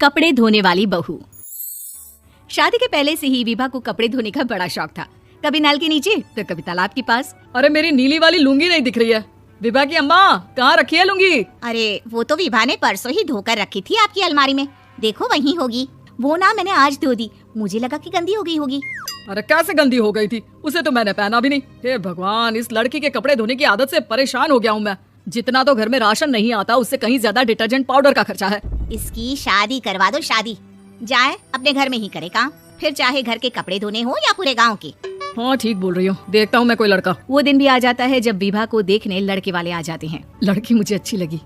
कपड़े धोने वाली बहू। शादी के पहले से ही विभा को कपड़े धोने का बड़ा शौक था। कभी नल के नीचे तो कभी तालाब के पास। अरे मेरी नीली वाली लुंगी नहीं दिख रही है। विभा की अम्मा कहाँ रखी है लुंगी? अरे वो तो विभा ने परसों ही धोकर रखी थी आपकी अलमारी में, देखो वहीं होगी। वो ना मैंने आज धो दी, मुझे लगा कि गंदी हो गई होगी। अरे कैसे गंदी हो गई थी, उसे तो मैंने पहना भी नहीं। हे भगवान, इस लड़की के कपड़े धोने की आदत से परेशान हो गया हूँ मैं। जितना तो घर में राशन नहीं आता उससे कहीं ज्यादा डिटर्जेंट पाउडर का खर्चा है। इसकी शादी करवा दो, शादी जाए अपने घर में ही करे काम, फिर चाहे घर के कपड़े धोने हो या पूरे गांव के। हाँ ठीक बोल रही हूँ, देखता हूँ मैं कोई लड़का। वो दिन भी आ जाता है जब विभा को देखने लड़के वाले आ जाते हैं। लड़की मुझे अच्छी लगी।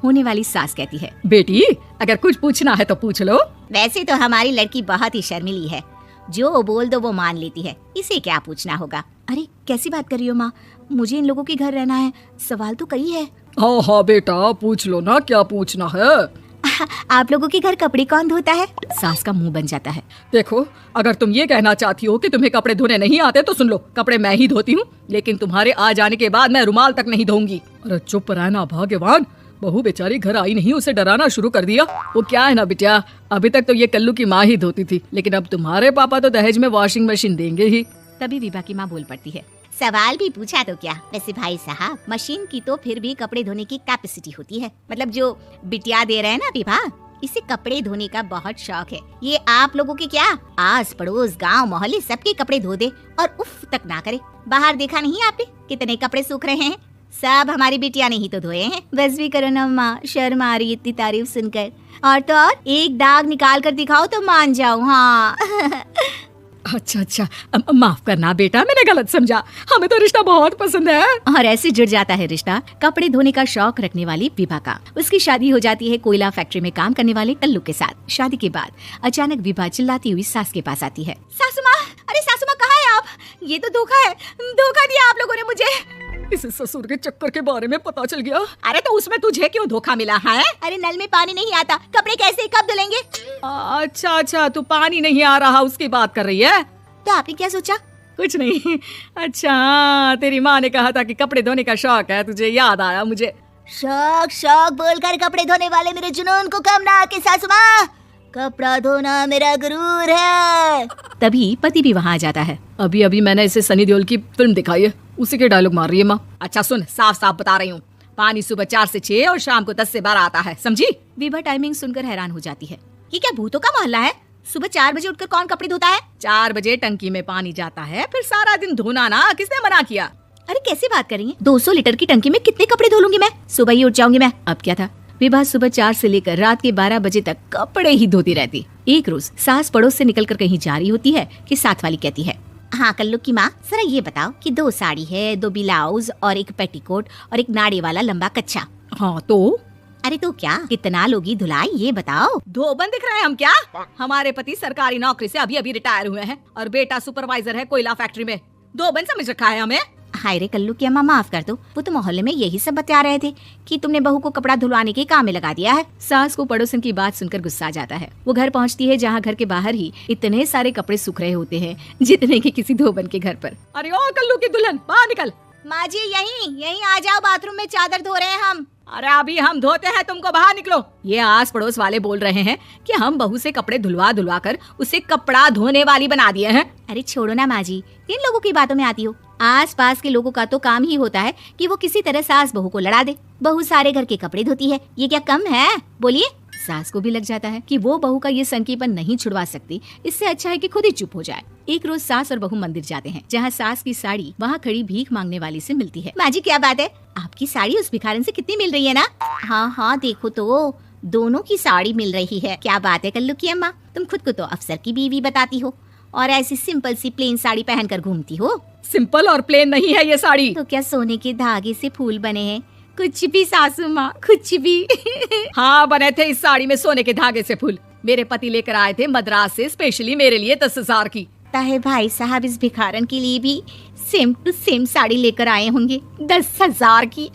होने वाली सास कहती है, बेटी अगर कुछ पूछना है तो पूछ लो। वैसे तो हमारी लड़की बहुत ही शर्मीली है, जो बोल दो वो मान लेती है, इसे क्या पूछना होगा। अरे कैसी बात कर रही हो माँ, मुझे इन लोगों के घर रहना है, सवाल तो कई है। हाँ हाँ बेटा पूछ लो ना, क्या पूछना है। आप लोगों के घर कपड़े कौन धोता है? सास का मुंह बन जाता है। देखो अगर तुम ये कहना चाहती हो कि तुम्हें कपड़े धोने नहीं आते तो सुन लो, कपड़े मैं ही धोती हूँ, लेकिन तुम्हारे आ जाने के बाद मैं रुमाल तक नहीं धोऊंगी। अरे चुप रहना भाग्यवान, बहू बेचारी घर आई नहीं, उसे डराना शुरू कर दिया। वो क्या है ना बिटिया, अभी तक तो ये कल्लू की माँ ही धोती थी, लेकिन अब तुम्हारे पापा तो दहेज में वॉशिंग मशीन देंगे ही। तभी विभा की माँ बोल पड़ती है, सवाल भी पूछा तो क्या। वैसे भाई साहब, मशीन की तो फिर भी कपड़े धोने की कैपेसिटी होती है, मतलब जो बिटिया दे रहे हैं ना विभा, इसे कपड़े धोने का बहुत शौक है। ये आप लोगों के क्या, आस पड़ोस गांव मोहल्ले सबके कपड़े धो दे और उफ तक ना करे। बाहर देखा नहीं आपने कितने कपड़े सूख रहे हैं, सब हमारी बिटिया ने ही तो धोए हैं। बस भी करो ना माँ, शर्म आ रही इतनी तारीफ सुनकर। और तो और एक दाग निकाल कर दिखाओ तो मान जाओ। हाँ अच्छा माफ करना बेटा, मैंने गलत समझा, हमें तो रिश्ता बहुत पसंद है। और ऐसे जुड़ जाता है रिश्ता कपड़े धोने का शौक रखने वाली विभा का। उसकी शादी हो जाती है कोयला फैक्ट्री में काम करने वाले कल्लू के साथ। शादी के बाद अचानक विभा चिल्लाती हुई सास के पास आती है, सासू माँ, अरे सासू माँ कहाँ है आप? ये तो धोखा है, धोखा दिया आप लोगों ने मुझे। इस ससुर के चक्कर के बारे में पता चल गया। अरे तो उसमें तुझे क्यों धोखा मिला है? अरे नल में पानी नहीं आता, कपड़े कैसे कब धुलेंगे? अच्छा तू पानी नहीं आ रहा उसकी बात कर रही है। तो आपने क्या सोचा? कुछ नहीं। अच्छा तेरी माँ ने कहा था कि कपड़े धोने का शौक है, तुझे याद आया मुझे। शौक बोलकर कपड़े धोने वाले मेरे जुनून को कम ना आके सासू माँ, कपड़ा धोना मेरा गुरूर है। तभी पति भी वहाँ आ जाता है। अभी अभी मैंने इसे सनी देओल की फिल्म दिखाई है, उसी के डायलॉग मार रही है माँ। अच्छा सुन, साफ साफ बता रही हूँ, पानी सुबह 4 से 6 और शाम को 10 से 12 आता है, समझी? विभा टाइमिंग सुनकर हैरान हो जाती है। ये क्या भूतों का मोहल्ला है? सुबह 4 बजे उठकर कौन कपड़े धोता है? 4 बजे टंकी में पानी जाता है, फिर सारा दिन धोना ना, किसने मना किया? अरे कैसे बात कर रही है? 200 लीटर की टंकी में कितने कपड़े धो लूंगी मैं, सुबह ही उठ जाऊंगी मैं। अब क्या था, विभा सुबह 4 से लेकर रात के 12 बजे तक कपड़े ही धोती रहती। एक रोज सास पड़ोस से निकलकर कहीं जा रही होती है कि साथ वाली कहती है, हाँ कल्लू की माँ, जरा ये बताओ कि 2 साड़ी है, 2 ब्लाउज और एक पेटीकोट और एक नाड़े वाला लंबा कच्चा। हाँ तो? अरे तो क्या, कितना लोगी धुलाई, ये बताओ। धोबन दिख रहे हैं हम क्या? हमारे पति सरकारी नौकरी से अभी अभी रिटायर हुए हैं और बेटा सुपरवाइजर है कोयला फैक्ट्री में। धोबन समझ रखा है हमें? हाय रे कल्लू की अम्मा, माफ कर दो, वो तो मोहल्ले में यही सब बता रहे थे कि तुमने बहू को कपड़ा धुलवाने के काम में लगा दिया है। सास को पड़ोसन की बात सुनकर गुस्सा आ जाता है। वो घर पहुंचती है जहां घर के बाहर ही इतने सारे कपड़े सूख रहे होते हैं जितने कि किसी धोबन के घर पर। अरे ओ कल्लू की दुल्हन, बाहर निकल। माँ जी यहीं आ जाओ, बाथरूम में चादर धो रहे हैं हम। अरे अभी हम धोते हैं, तुमको बाहर निकलो। ये आस पड़ोस वाले बोल रहे हैं कि हम बहू से कपड़े धुलवा कर उसे कपड़ा धोने वाली बना दिए हैं। अरे छोड़ो ना माँ जी, किन लोगों की बातों में आती हो? आस पास के लोगों का तो काम ही होता है कि वो किसी तरह सास बहू को लड़ा दे। बहू सारे घर के कपड़े धोती है, ये क्या कम है? बोलिए। सास को भी लग जाता है कि वो बहू का ये संकीपन नहीं छुड़वा सकती, इससे अच्छा है कि खुद ही चुप हो जाए। एक रोज सास और बहू मंदिर जाते हैं, जहाँ सास की साड़ी वहाँ खड़ी भीख मांगने वाली से मिलती है। माँ जी क्या बात है, आपकी साड़ी उस भिखारन से कितनी मिल रही है ना? हाँ देखो तो दोनों की साड़ी मिल रही है। क्या बात है कल्लू की अम्मा, तुम खुद को तो अफसर की बीवी बताती हो और ऐसी सिंपल सी प्लेन साड़ी पहनकर घूमती हो। सिंपल और प्लेन नहीं है ये साड़ी। तो क्या सोने के धागे से फूल बने हैं? कुछ भी सासू माँ, कुछ भी। हाँ बने थे इस साड़ी में सोने के धागे से फूल। मेरे पति लेकर आए थे मद्रास से स्पेशली मेरे लिए 10,000 की। ताहे भाई साहब इस भिखारन के लिए भी सेम टू सेम साड़ी लेकर आए होंगे 10,000 की।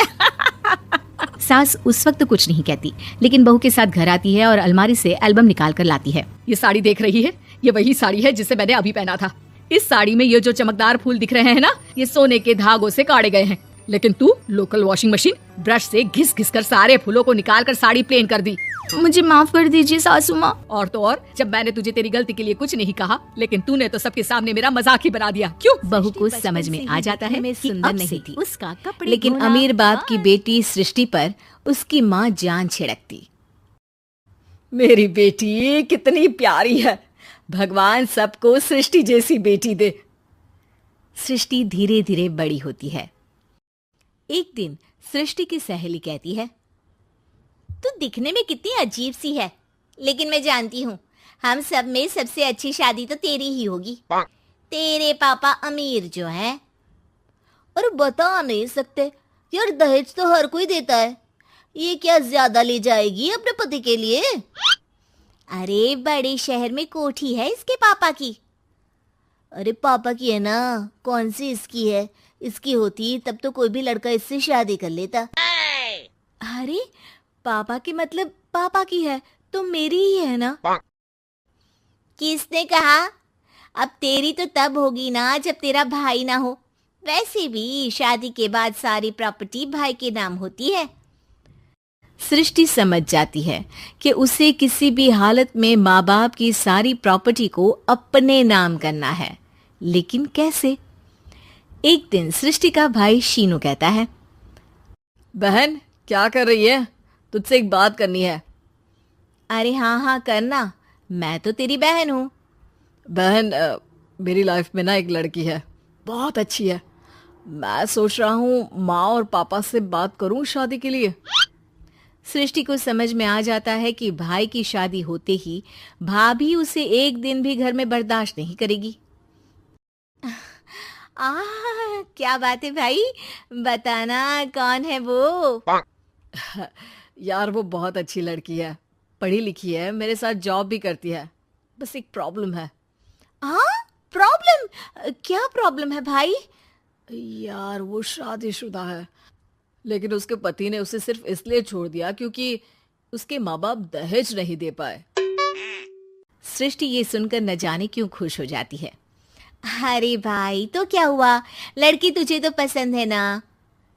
सास उस वक्त तो कुछ नहीं कहती, लेकिन बहू के साथ घर आती है और अलमारी से एल्बम निकाल कर लाती है। ये साड़ी देख रही है, ये वही साड़ी है जिसे मैंने अभी पहना था। इस साड़ी में ये जो चमकदार फूल दिख रहे हैं ना, ये सोने के धागों से काटे गए हैं। लेकिन तू लोकल वॉशिंग मशीन ब्रश से घिस घिस कर सारे फूलों को निकाल कर साड़ी प्लेन कर दी। मुझे माफ कर दीजिए सासू माँ। और तो और, जब मैंने तुझे तेरी गलती के लिए कुछ नहीं कहा, लेकिन तूने तो सबके सामने मेरा मजाक ही बना दिया। क्यों? बहू को समझ में आ जाता है कि सुंदर अब नहीं से थी, उसका कपड़े लेकिन धोना अमीर बाप की बंद। बेटी सृष्टि पर उसकी माँ जान छिड़कती। मेरी बेटी कितनी प्यारी है, भगवान सबको सृष्टि जैसी बेटी दे। सृष्टि धीरे धीरे बड़ी होती है। एक दिन सृष्टि की सहेली कहती है, तू दिखने में कितनी अजीब सी है, लेकिन मैं जानती हूँ हम सब में सबसे अच्छी शादी तो तेरी ही होगी। तेरे पापा अमीर जो है। और बता नहीं सकते यार, दहेज तो हर कोई देता है, ये क्या ज्यादा ले जाएगी अपने पति के लिए? अरे बड़े शहर में कोठी है इसके पापा की। अरे पापा की है ना, कौन सी इसकी है? इसकी होती तब तो कोई भी लड़का इससे शादी कर लेता। अरे पापा की मतलब पापा की है तो मेरी ही है ना? किसने कहा? अब तेरी तो तब होगी ना जब तेरा भाई ना हो। वैसे भी शादी के बाद सारी प्रॉपर्टी भाई के नाम होती है। सृष्टि समझ जाती है कि उसे किसी भी हालत में माँ बाप की सारी प्रॉपर्टी को अपने नाम करना है, लेकिन कैसे? एक दिन सृष्टि का भाई शीनू कहता है, बहन क्या कर रही है? तुझसे एक बात करनी है। अरे हाँ हाँ करना, मैं तो तेरी बहन हूँ। बहन, मेरी लाइफ में ना एक लड़की है, बहुत अच्छी है। मैं सोच रहा हूँ माँ और पापा से बात करूँ शादी के लिए। सृष्टि को समझ में आ जाता है कि भाई की शादी होते ही भाभी उसे एक दिन भी घर में बर्दाश्त नहीं करेगी। क्या बात है भाई, बताना कौन है वो? यार वो बहुत अच्छी लड़की है, पढ़ी लिखी है, मेरे साथ जॉब भी करती है। बस एक प्रॉब्लम है। हाँ प्रॉब्लम? क्या प्रॉब्लम है भाई? यार वो शादीशुदा है, लेकिन उसके पति ने उसे सिर्फ इसलिए छोड़ दिया क्योंकि उसके माँ बाप दहेज नहीं दे पाए। सृष्टि ये सुनकर न जाने क्यों खुश हो जाती है। अरे भाई तो क्या हुआ, लड़की तुझे तो पसंद है ना?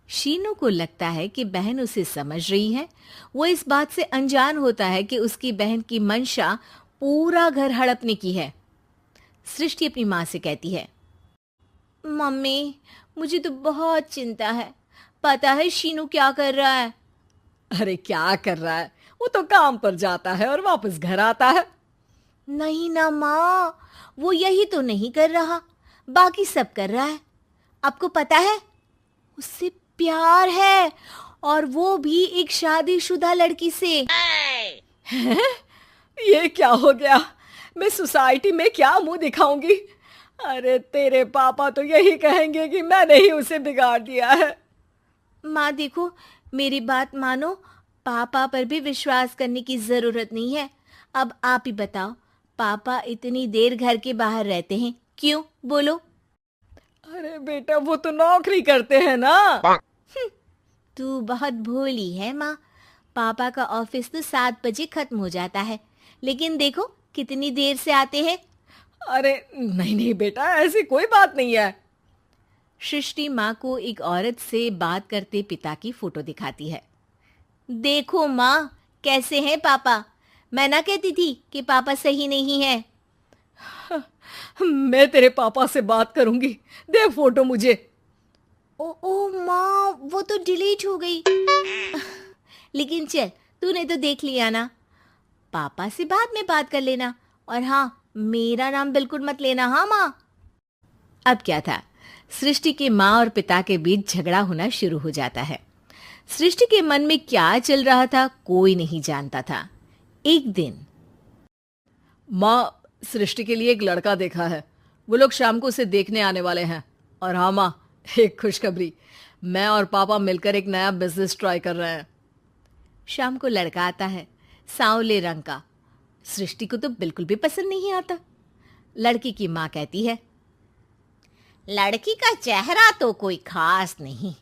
शीनू को लगता है कि बहन उसे समझ रही है। वो इस बात से अनजान होता है कि उसकी बहन की मंशा पूरा घर हड़पने की है। सृष्टि अपनी माँ से कहती है, मम्मी मुझे तो बहुत चिंता है, पता है शीनू क्या कर रहा है? अरे क्या कर रहा है, वो तो काम पर जाता है और वापस घर आता है। नहीं ना माँ, वो यही तो नहीं कर रहा, बाकी सब कर रहा है। आपको पता है उससे प्यार है, और वो भी एक शादीशुदा लड़की से। हैं? ये क्या हो गया? मैं सोसाइटी में क्या मुंह दिखाऊंगी? अरे तेरे पापा तो यही कहेंगे कि मैंने ही उसे बिगाड़ दिया है। माँ देखो, मेरी बात मानो, पापा पर भी विश्वास करने की जरूरत नहीं है। अब आप ही बताओ, पापा इतनी देर घर के बाहर रहते हैं क्यों? बोलो। अरे बेटा वो तो नौकरी करते हैं ना। तू बहुत भोली है माँ। पापा का ऑफिस तो 7 बजे खत्म हो जाता है, लेकिन देखो कितनी देर से आते हैं। अरे नहीं नहीं बेटा, ऐसी कोई बात नहीं है। सृष्टि माँ को एक औरत से बात करते पिता की फोटो दिखाती है। देखो माँ कैसे हैं पापा, मैं ना कहती थी कि पापा सही नहीं है। मैं तेरे पापा से बात करूंगी, दे फोटो मुझे। ओ माँ, वो तो डिलीट हो गई। लेकिन चल, तूने तो देख लिया ना, पापा से बाद में बात कर लेना। और हाँ, मेरा नाम बिल्कुल मत लेना। हाँ माँ। अब क्या था, सृष्टि के माँ और पिता के बीच झगड़ा होना शुरू हो जाता है। सृष्टि के मन में क्या चल रहा था कोई नहीं जानता था। एक दिन, माँ सृष्टि के लिए एक लड़का देखा है, वो लोग शाम को उसे देखने आने वाले हैं। और हाँ माँ, एक खुशखबरी, मैं और पापा मिलकर एक नया बिजनेस ट्राई कर रहे हैं। शाम को लड़का आता है, सांवले रंग का। सृष्टि को तो बिल्कुल भी पसंद नहीं आता। लड़की की माँ कहती है, लड़की का चेहरा तो कोई खास नहीं,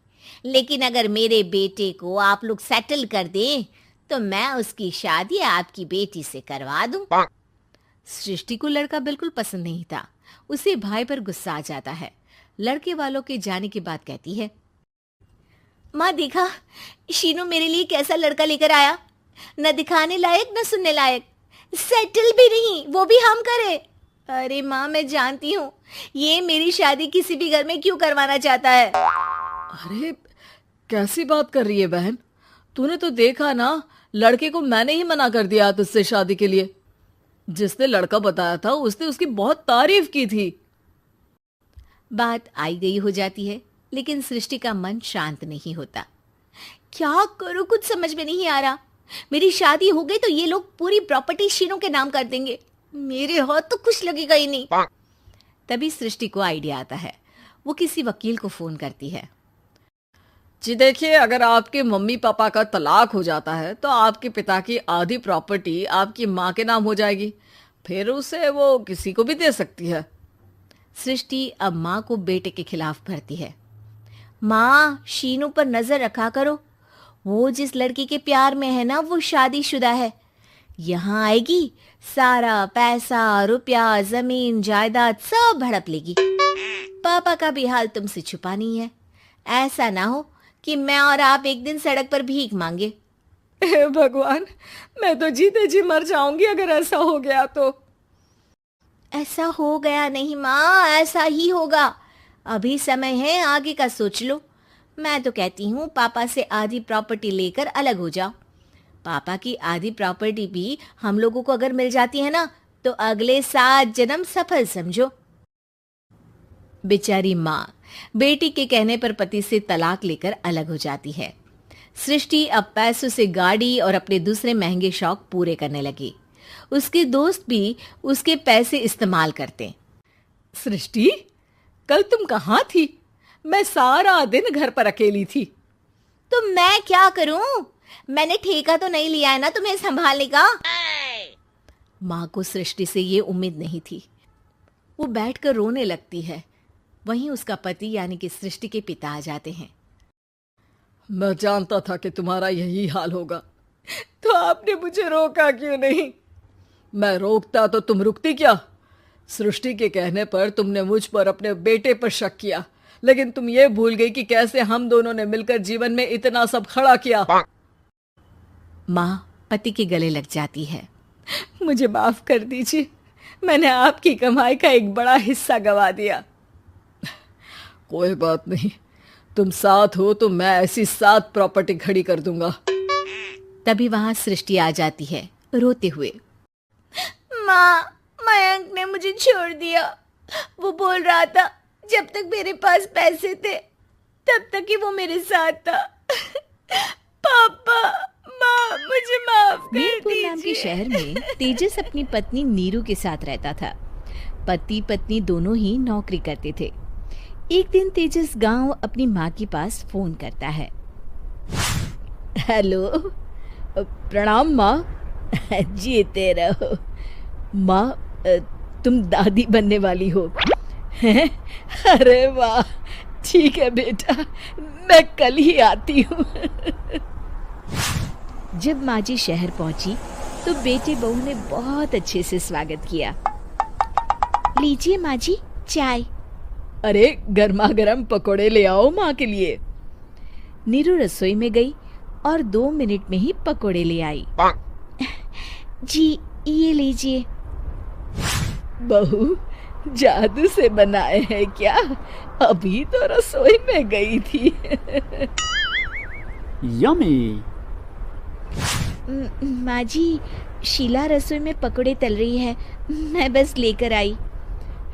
लेकिन अगर मेरे बेटे को आप लोग सेटल कर दें तो मैं उसकी शादी आपकी बेटी से करवा दूं। सृष्टि को लड़का बिल्कुल पसंद नहीं था। उसे भाई पर गुस्सा आ जाता है। लड़के वालों के जाने के बाद कहती है, माँ देखा, शीनू मेरे लिए कैसा लड़का लेकर आया, न दिखाने लायक न सुनने लायक, सेटल भी नहीं, वो भी हम करे। अरे माँ मैं जानती हूँ ये मेरी शादी किसी भी घर में क्यों करवाना चाहता है। अरे कैसी बात कर रही है बहन, तूने तो देखा ना, लड़के को मैंने ही मना कर दिया तुझसे शादी के लिए। जिसने लड़का बताया था उसने उसकी बहुत तारीफ की थी। बात आई गई हो जाती है, लेकिन सृष्टि का मन शांत नहीं होता। क्या करूँ कुछ समझ में नहीं आ रहा। मेरी शादी हो गई तो ये लोग पूरी प्रॉपर्टी शीनू के नाम कर देंगे, मेरे हाथ तो कुछ लगेगा ही नहीं। तभी सृष्टि को आइडिया आता है। वो किसी वकील को फोन करती है। जी देखिए, अगर आपके मम्मी पापा का तलाक हो जाता है तो आपके पिता की आधी प्रॉपर्टी आपकी माँ के नाम हो जाएगी, फिर उसे वो किसी को भी दे सकती है। सृष्टि अब माँ को बेटे के खिलाफ भरती है। माँ शीनू पर नजर रखा करो, वो जिस लड़की के प्यार में है ना वो शादीशुदा है। यहाँ आएगी सारा पैसा रुपया जमीन जायदाद सब हड़प लेगी। पापा का भी हाल तुमसे छुपा नहीं है। ऐसा ना हो कि मैं और आप एक दिन सड़क पर भीख मांगे। हे भगवान, मैं तो जीते जी मर जाऊंगी अगर ऐसा हो गया तो। ऐसा हो गया नहीं माँ, ऐसा ही होगा। अभी समय है, आगे का सोच लो। मैं तो कहती हूँ पापा से आधी प्रॉपर्टी लेकर अलग हो जाओ। पापा की आधी प्रॉपर्टी भी हम लोगों को अगर मिल जाती है ना तो अगले 7 जन्म सफल समझो। बेचारी माँ बेटी के कहने पर पति से तलाक लेकर अलग हो जाती है। सृष्टि अब पैसों से गाड़ी और अपने दूसरे महंगे शौक पूरे करने लगी। उसके दोस्त भी उसके पैसे इस्तेमाल करते। सृष्टि, कल तुम कहाँ थी? मैं सारा दिन घर पर अकेली थी। तो मैं क्या करूं? मैंने ठेका तो नहीं लिया है ना तुम्हें संभालने का। माँ को सृष्टि से ये उम्मीद नहीं थी। वो बैठकर रोने लगती है। वहीं उसका पति यानी कि सृष्टि के पिता आ जाते हैं। मैं जानता था कि तुम्हारा यही हाल होगा, तो आपने मुझे रोका क्यों नहीं? मैं रोकता तो तुम रुकती क्या? सृष्टि के कहने पर तुमने मुझ पर अपने बेटे पर शक किया, लेकिन तुम ये भूल गई कि कैसे हम दोनों ने मिलकर जीवन में इतना सब खड़ा किया। माँ पति के गले लग जाती है। मुझे माफ कर दीजिए, मैंने आपकी कमाई का एक बड़ा हिस्सा गवा दिया। कोई बात नहीं, तुम साथ हो तो मैं ऐसी 7 प्रॉपर्टी खड़ी कर दूंगा। तभी वहां सृष्टि आ जाती है रोते हुए। माँ, मयंक ने मुझे छोड़ दिया। वो बोल रहा था जब तक मेरे पास पैसे थे तब तक ही वो मेरे साथ था। पापा, माँ, मुझे माफ कर मीरपुर नाम के दीजिए। शहर में तेजस अपनी पत्नी नीरू के साथ रहता था। पति पत्नी दोनों ही नौकरी करते थे। एक दिन तेजस गांव अपनी माँ के पास फोन करता है। हेलो, प्रणाम माँ। जीते रहो माँ, तुम दादी बनने वाली हो। अरे वाह, ठीक है बेटा, मैं कल ही आती हूँ। जब माँ जी शहर पहुंची तो बेटे बहू ने बहुत अच्छे से स्वागत किया। लीजिए माँ जी चाय। अरे गर्मा गर्म पकोड़े ले आओ माँ के लिए। नीरू रसोई में गई और 2 मिनट में ही पकोड़े ले आई। जी ये लीजिए। बहू जादू से बनाए हैं क्या? अभी तो रसोई में गई थी। यम्मी। माँ जी शीला रसोई में पकोड़े तल रही है, मैं बस लेकर आई।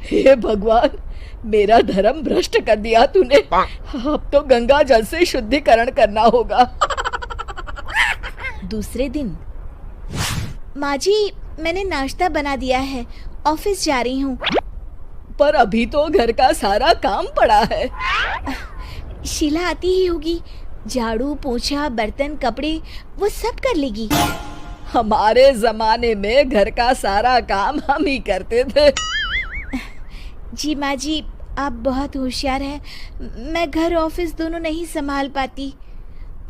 हे भगवान, मेरा धर्म भ्रष्ट कर दिया तूने। अब तो गंगा जल से शुद्धिकरण करना होगा। दूसरे दिन माँ जी मैंने नाश्ता बना दिया है, ऑफिस जा रही हूँ। पर अभी तो घर का सारा काम पड़ा है। शीला आती ही होगी, झाड़ू पोछा बर्तन कपड़े वो सब कर लेगी। हमारे जमाने में घर का सारा काम हम ही करते थे। जी माँ जी आप बहुत होशियार हैं, मैं घर ऑफिस दोनों नहीं संभाल पाती।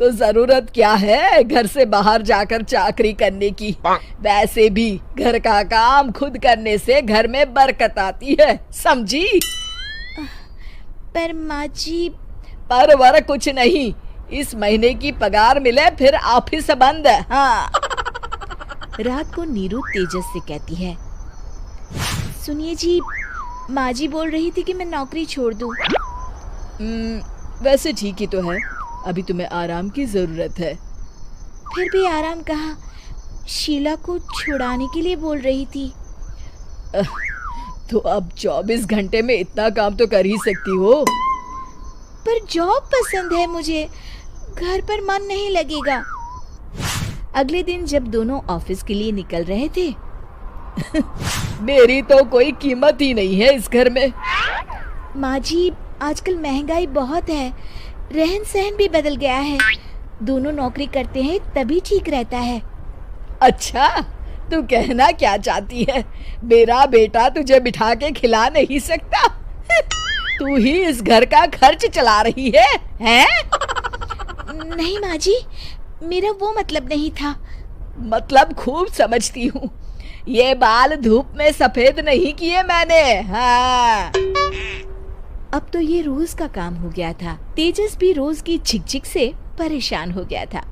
तो जरूरत क्या है घर से बाहर जाकर चाकरी करने की? वैसे भी घर का काम खुद करने से घर में बरकत आती है, समझी? पर माँ जी। पर वर कुछ नहीं, इस महीने की पगार मिले फिर ऑफिस बंद। हाँ। रात को नीरू तेजस से कहती है, सुनिए जी, माँ जी बोल रही थी कि मैं नौकरी छोड़ दूं। वैसे ठीक ही तो है, अभी तुम्हें आराम की जरूरत है। फिर भी आराम कहाँ, शीला को छुड़ाने के लिए बोल रही थी। तो अब 24 घंटे में इतना काम तो कर ही सकती हो। पर जॉब पसंद है मुझे, घर पर मन नहीं लगेगा। अगले दिन जब दोनों ऑफिस के लिए निकल रहे थे, मेरी तो कोई कीमत ही नहीं है इस घर में। माँ जी, आजकल महंगाई बहुत है, रहन सहन भी बदल गया है। दोनों नौकरी करते हैं तभी ठीक रहता है। अच्छा, तू कहना क्या चाहती है? मेरा बेटा तुझे बिठा के खिला नहीं सकता? तू ही इस घर का खर्च चला रही है, हैं? नहीं माँ जी, मेरा वो मतलब नहीं था। मतलब खूब समझती हूँ, ये बाल धूप में सफेद नहीं किए मैंने। हाँ। अब तो ये रोज का काम हो गया था। तेजस भी रोज की झिकझिक से परेशान हो गया था।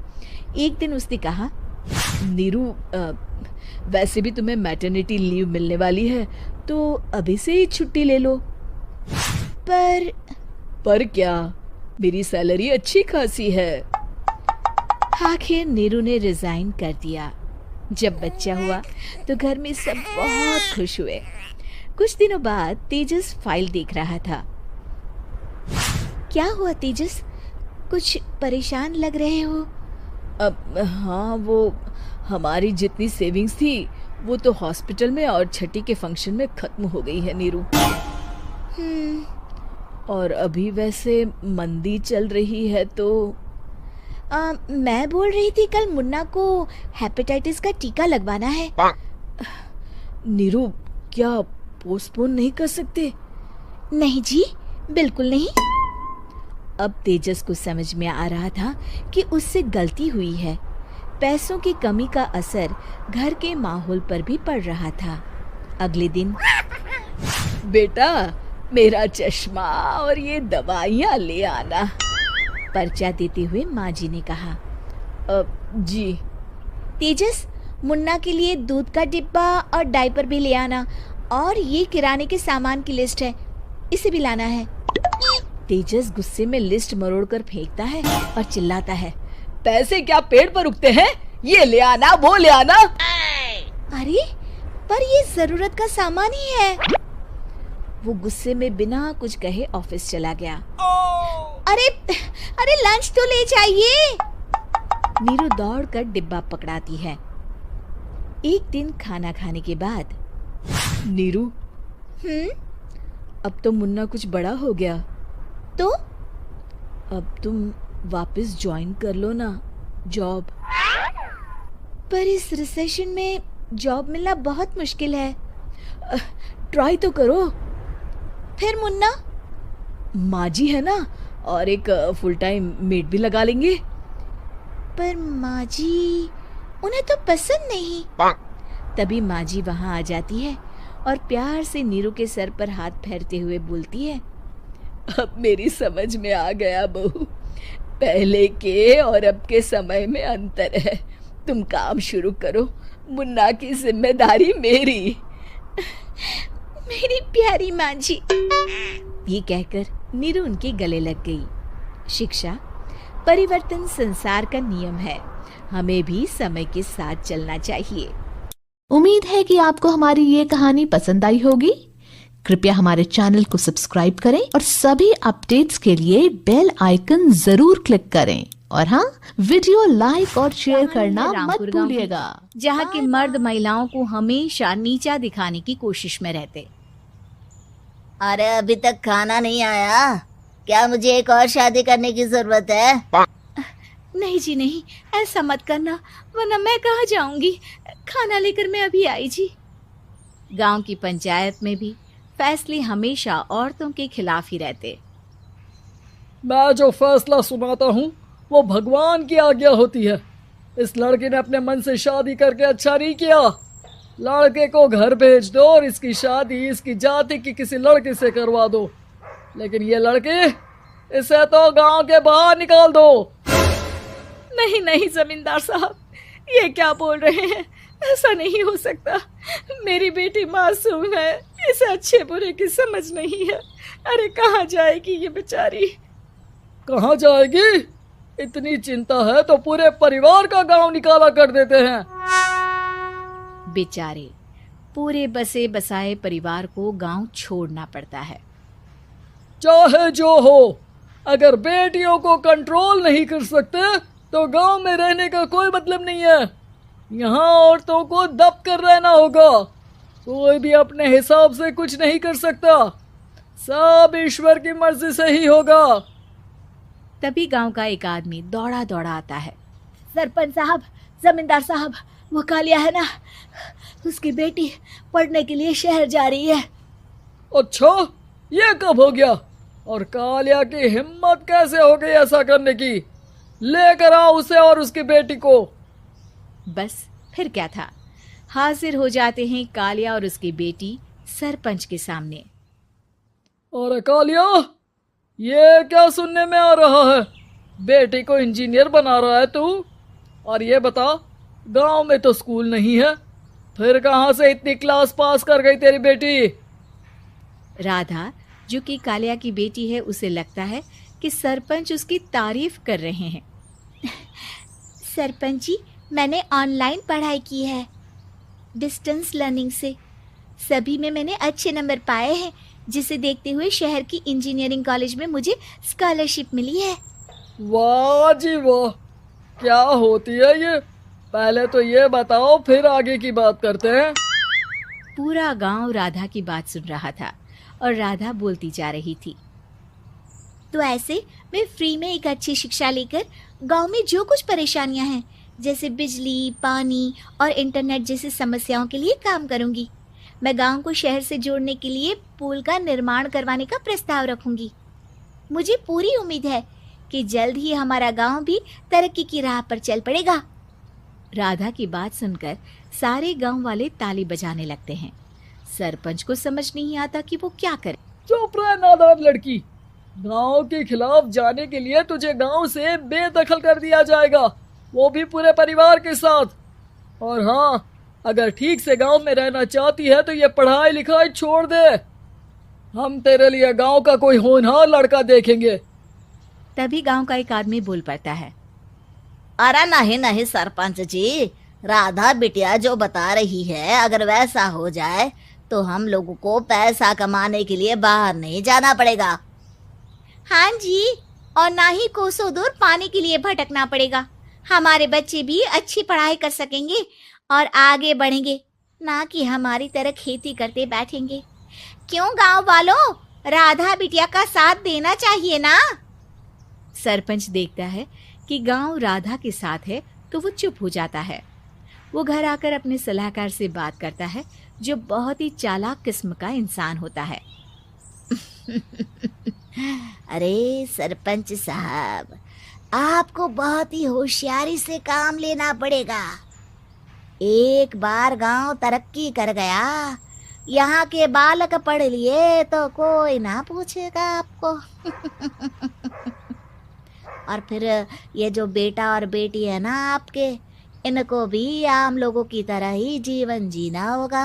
एक दिन उसने कहा, नीरू, वैसे भी तुम्हें मैटरनिटी लीव मिलने वाली है, तो अभी से ही छुट्टी ले लो। पर क्या, मेरी सैलरी अच्छी खासी है। आखिर नीरू ने रिजाइन कर दिया। जब बच्चा हुआ तो घर में सब बहुत खुश हुए। कुछ दिनों बाद तेजस फाइल देख रहा था। क्या हुआ तेजस, कुछ परेशान लग रहे हो? अब हाँ, वो हमारी जितनी सेविंग्स थी वो तो हॉस्पिटल में और छठी के फंक्शन में खत्म हो गई है नीरू। और अभी वैसे मंदी चल रही है तो मैं बोल रही थी कल मुन्ना को हेपेटाइटिस का टीका लगवाना है। नीरू, क्या पोस्टपोन नहीं कर सकते? नहीं जी, बिल्कुल नहीं। अब तेजस को समझ में आ रहा था कि उससे गलती हुई है। पैसों की कमी का असर घर के माहौल पर भी पड़ रहा था। अगले दिन, बेटा, मेरा चश्मा और ये दवाइयाँ ले आना, पर्चा देते हुए माँ जी ने कहा। जी। तेजस, मुन्ना के लिए दूध का डिब्बा और डायपर भी ले आना, और ये किराने के सामान की लिस्ट है, इसे भी लाना है। तेजस गुस्से में लिस्ट मरोड़कर फेंकता है और चिल्लाता है, पैसे क्या पेड़ पर उगते हैं? ये ले आना, वो ले आना। अरे, पर ये जरूरत का सामान ही है। वो गुस्से में बिना कुछ कहे ऑफिस चला गया। अरे लंच तो ले जाइए। नीरू दौड़कर डिब्बा पकड़ाती है। एक दिन खाना खाने के बाद, नीरू, अब तो मुन्ना कुछ बड़ा हो गया, तो अब तुम वापस ज्वाइन कर लो ना जॉब। पर इस रिसेशन में जॉब मिलना बहुत मुश्किल है। ट्राई तो करो। फिर मुन्ना? माँ जी है ना, और एक फुल टाइम मेड भी लगा लेंगे। पर माँ जी, उन्हें तो पसंद नहीं। तभी माँ जी वहाँ आ जाती है और प्यार से नीरू के सर पर हाथ फेरते हुए बोलती है, अब मेरी समझ में आ गया बहू, पहले के और अब के समय में अंतर है। तुम काम शुरू करो, मुन्ना की जिम्मेदारी मेरी। मेरी प्यारी माँ जी। ये कहकर नीरू उनके गले लग गई। शिक्षा, परिवर्तन संसार का नियम है, हमें भी समय के साथ चलना चाहिए। उम्मीद है कि आपको हमारी ये कहानी पसंद आई होगी। कृपया हमारे चैनल को सब्सक्राइब करें और सभी अपडेट्स के लिए बेल आइकन जरूर क्लिक करें। और हाँ, वीडियो लाइक और शेयर करना मत भूलिएगा। जहाँ के मर्द महिलाओं को हमेशा नीचा दिखाने की कोशिश में रहते। अरे अभी तक खाना नहीं आया, क्या मुझे एक और शादी करने की जरूरत है? नहीं जी नहीं, ऐसा मत करना, वरना मैं कहाँ जाऊंगी। खाना लेकर मैं अभी आई जी। गांव की पंचायत में भी फैसले हमेशा औरतों के खिलाफ ही रहते। मैं जो फैसला सुनाता हूँ वो भगवान की आज्ञा होती है। इस लड़के ने अपने मन से शादी करके अच्छा नहीं किया। लड़के को घर भेज दो और इसकी शादी इसकी जाति की किसी लड़के से करवा दो, लेकिन ये लड़के, इसे तो गांव के बाहर निकाल दो। नहीं नहीं जमींदार साहब, ये क्या बोल रहे हैं? ऐसा नहीं हो सकता। मेरी बेटी मासूम है, इसे अच्छे बुरे की समझ नहीं है। अरे कहाँ जाएगी ये बेचारी? कहाँ जाएगी? इतनी चिंता है तो पूरे परिवार का गांव निकाला कर देते हैं। बेचारे पूरे बसे बसाए परिवार को गांव छोड़ना पड़ता है। चाहे जो हो, अगर बेटियों को कंट्रोल नहीं कर सकते तो गांव में रहने का कोई मतलब नहीं है। यहाँ औरतों को दब कर रहना होगा। कोई भी अपने हिसाब से कुछ नहीं कर सकता, सब ईश्वर की मर्जी से ही होगा। तभी गांव का एक आदमी दौड़ा दौड़ा आता है। सरपंच साहब, जमींदार साहब, वो कालिया है ना, उसकी बेटी पढ़ने के लिए शहर जा रही है। अच्छा, ये कब हो गया? और कालिया की हिम्मत कैसे हो गई ऐसा करने की? लेकर आओ उसे और उसकी बेटी को। बस फिर क्या था, हाजिर हो जाते हैं कालिया और उसकी बेटी सरपंच के सामने। और कालिया, ये क्या सुनने में आ रहा है? बेटी को इंजीनियर बना रहा है तू? और ये बता, गांव में तो स्कूल नहीं है, फिर कहां से इतनी क्लास पास कर गई तेरी बेटी? राधा, जो कि कालिया की बेटी है, उसे लगता है कि सरपंच उसकी तारीफ कर रहे हैं। सरपंच जी, मैंने ऑनलाइन पढ़ाई की है, डिस्टेंस लर्निंग से। सभी में मैंने अच्छे नंबर पाए हैं, जिसे देखते हुए शहर की इंजीनियरिंग कॉलेज में मुझे स्कॉलरशिप मिली है। वाह जी वाह, क्या होती है ये? पहले तो ये बताओ, फिर आगे की बात करते हैं। पूरा गांव राधा की बात सुन रहा था और राधा बोलती जा रही थी। तो ऐसे मैं फ्री में एक अच्छी शिक्षा लेकर गांव में जो कुछ परेशानियां हैं, जैसे बिजली, पानी और इंटरनेट जैसी समस्याओं के लिए काम करूंगी। मैं गांव को शहर से जोड़ने के लिए पुल का निर्माण करवाने का प्रस्ताव रखूंगी। मुझे पूरी उम्मीद है कि जल्द ही हमारा गांव भी तरक्की की राह पर चल पड़ेगा। राधा की बात सुनकर सारे गांव वाले ताली बजाने लगते हैं। सरपंच को समझ नहीं आता कि वो क्या करे। चुप रह नादान लड़की, गांव के खिलाफ जाने के लिए तुझे गांव से बेदखल कर दिया जाएगा, वो भी पूरे परिवार के साथ। और हाँ, अगर ठीक से गांव में रहना चाहती है तो ये पढ़ाई लिखाई छोड़ दे। हम तेरे लिए गांव का कोई होनहार लड़का देखेंगे। तभी गांव का एक आदमी बोल पड़ता है। अरे नहीं नहीं सरपंच जी, राधा बिटिया जो बता रही है, अगर वैसा हो जाए तो हम लोगों को पैसा कमाने के लिए बाहर नहीं जाना पड़ेगा। हाँ जी, और ना ही कोसों दूर पानी के लिए भटकना पड़ेगा। हमारे बच्चे भी अच्छी पढ़ाई कर सकेंगे और आगे बढ़ेंगे, ना कि हमारी तरह खेती करते बैठेंगे। क्यों गांव वालों, राधा बिटिया का साथ देना चाहिए ना। सरपंच देखता है कि गांव राधा के साथ है तो वो चुप हो जाता है। वो घर आकर अपने सलाहकार से बात करता है, जो बहुत ही चालाक किस्म का इंसान होता है। अरे सरपंच साहब, आपको बहुत ही होशियारी से काम लेना पड़ेगा। एक बार गांव तरक्की कर गया, यहाँ के बालक पढ़ लिए तो कोई ना पूछेगा आपको। और फिर ये जो बेटा और बेटी है ना आपके, इनको भी आम लोगों की तरह ही जीवन जीना होगा।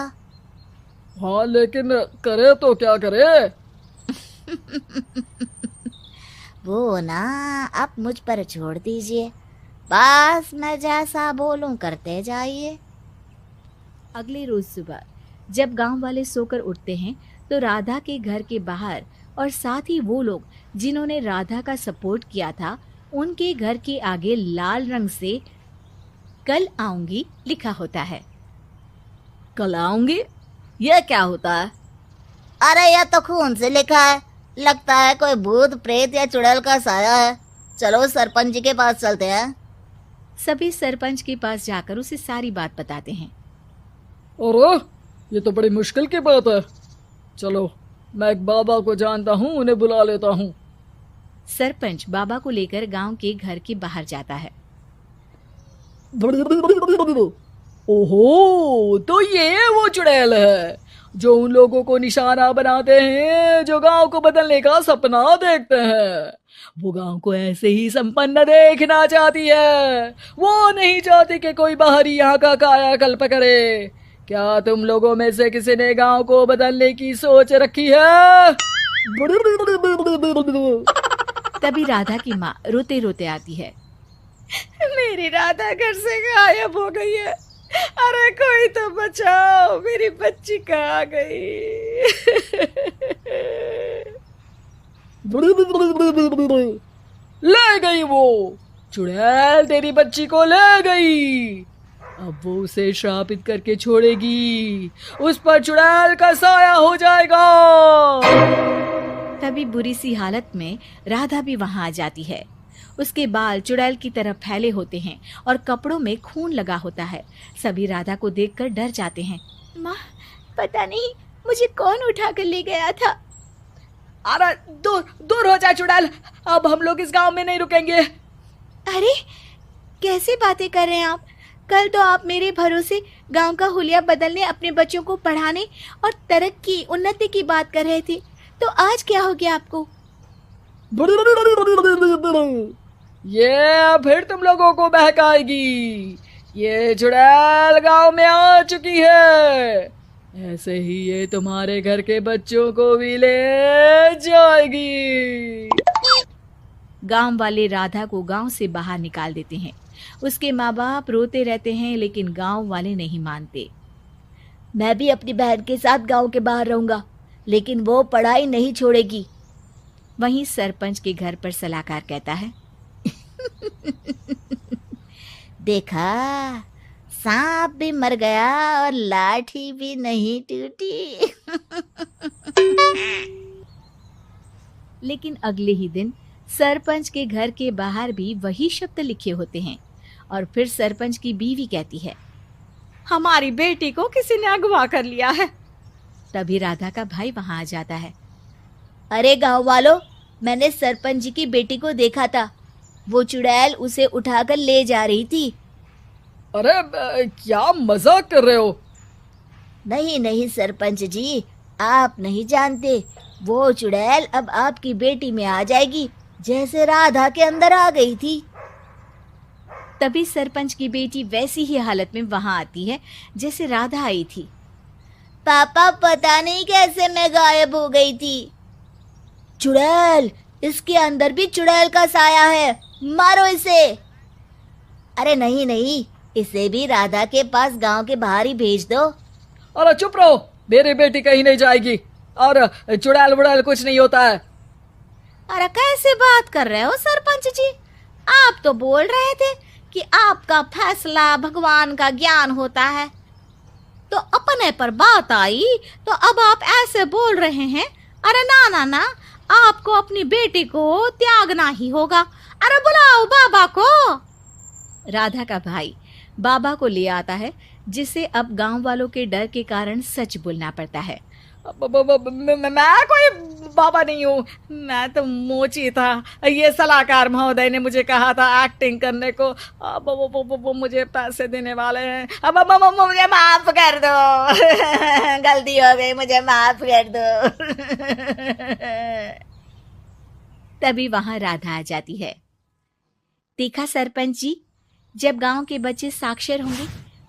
हाँ, लेकिन करे तो क्या करे? वो ना आप मुझ पर छोड़ दीजिए, बस मैं जैसा बोलूं करते जाइए। अगले रोज सुबह जब गांव वाले सोकर उठते हैं तो राधा के घर के बाहर और साथ ही वो लोग जिन्होंने राधा का सपोर्ट किया था, उनके घर के आगे लाल रंग से कल आऊंगी लिखा होता है। कल आऊंगी? ये क्या होता है? अरे यह तो खून से लिखा है, लगता है कोई भूत प्रेत या चुड़ैल का साया है। चलो सरपंच जी के पास चलते हैं। सभी सरपंच के पास जाकर उसे सारी बात बताते हैं। और ये तो बड़ी मुश्किल की बात है। चलो, मैं एक बाबा को जानता हूँ, उन्हें बुला लेता हूँ। सरपंच बाबा को लेकर गांव के घर के बाहर जाता है। ओहो, तो ये वो चुड़ैल है। जो उन लोगों को निशाना बनाते हैं जो गांव को बदलने का सपना देखते हैं। वो गांव को ऐसे ही संपन्न देखना चाहती है। वो नहीं चाहती कि कोई बाहरी यहाँ का कायाकल्प करे। क्या तुम लोगों में से किसी ने गांव को बदलने की सोच रखी है? तभी राधा की माँ रोते रोते आती है। मेरी राधा घर से गायब हो गई है। अरे कोई तो बचाओ, मेरी बच्ची कहाँ गई? ले गई वो चुड़ैल, तेरी बच्ची को ले गई। अब वो उसे श्रापित करके छोड़ेगी। उस पर चुड़ैल का साया हो जाएगा। तभी बुरी सी हालत में राधा भी वहां आ जाती है। उसके बाल चुड़ैल की तरह फैले होते हैं और कपड़ों में खून लगा होता है। सभी राधा को देखकर डर जाते हैं। माँ, पता नहीं मुझे कौन उठा कर ले गया था। अरे दूर दूर हो जा चुड़ैल, अब हम लोग इस गांव में नहीं रुकेंगे। अरे कैसे बातें कर रहे हैं आप? कल तो आप मेरे भरोसे गांव का हुलिया बदलने, अपने बच्चों को पढ़ाने और तरक्की उन्नति की बात कर रहे थे, तो आज क्या हो गया आपको? ये फिर तुम लोगों को बहकाएगी। ये चुड़ैल गांव में आ चुकी है। ऐसे ही ये तुम्हारे घर के बच्चों को भी ले जाएगी। गांव वाले राधा को गांव से बाहर निकाल देते हैं। उसके माँ बाप रोते रहते हैं, लेकिन गांव वाले नहीं मानते। मैं भी अपनी बहन के साथ गांव के बाहर रहूंगा, लेकिन वो पढ़ाई नहीं छोड़ेगी। वहीं सरपंच के घर पर सलाहकार कहता है, देखा, सांप भी मर गया और लाठी भी नहीं टूटी। लेकिन अगले ही दिन सरपंच के घर के बाहर भी वही शब्द लिखे होते हैं। और फिर सरपंच की बीवी कहती है, हमारी बेटी को किसी ने अगवा कर लिया है। तभी राधा का भाई वहां आ जाता है। अरे गांव वालों, मैंने सरपंच जी की बेटी को देखा था। वो चुड़ैल उसे उठाकर ले जा रही थी। अरे क्या मजाक कर रहे हो? नहीं नहीं सरपंच जी, आप नहीं जानते। वो चुड़ैल अब आपकी बेटी में आ जाएगी, जैसे राधा के अंदर आ गई थी। तभी सरपंच की बेटी वैसी ही हालत में वहां आती है जैसे राधा आई थी। पापा, पता नहीं कैसे मैं गायब हो गई थी। चुड़ैल, इसके अंदर भी चुड़ैल का साया है, मारो इसे। अरे नहीं नहीं, इसे भी राधा के पास गांव के बाहर ही भेज दो। अरे चुप रहो, मेरी बेटी कहीं नहीं जाएगी और चुड़ैल वुड़ैल कुछ नहीं होता है। अरे कैसे बात कर रहे हो सरपंच जी? आप तो बोल रहे थे कि आपका फैसला भगवान का ज्ञान होता है, तो अपने पर बात आई तो अब आप ऐसे बोल रहे हैं। अरे ना ना ना, आपको अपनी बेटी को त्यागना ही होगा। अरे बुलाओ बाबा को। राधा का भाई बाबा को ले आता है, जिसे अब गांव वालों के डर के कारण सच बोलना पड़ता है। मैं कोई बाबा नहीं हूँ, मैं तो मोची था। ये सलाहकार महोदय ने मुझे कहा था एक्टिंग करने को। अब वो मुझे पैसे देने वाले हैं। अब मुझे माफ कर दो। गलती हो गई, मुझे माफ कर दो। तभी वहां राधा आ जाती है। देखा सरपंच जी, जब गांव के बच्चे साक्षर होंगे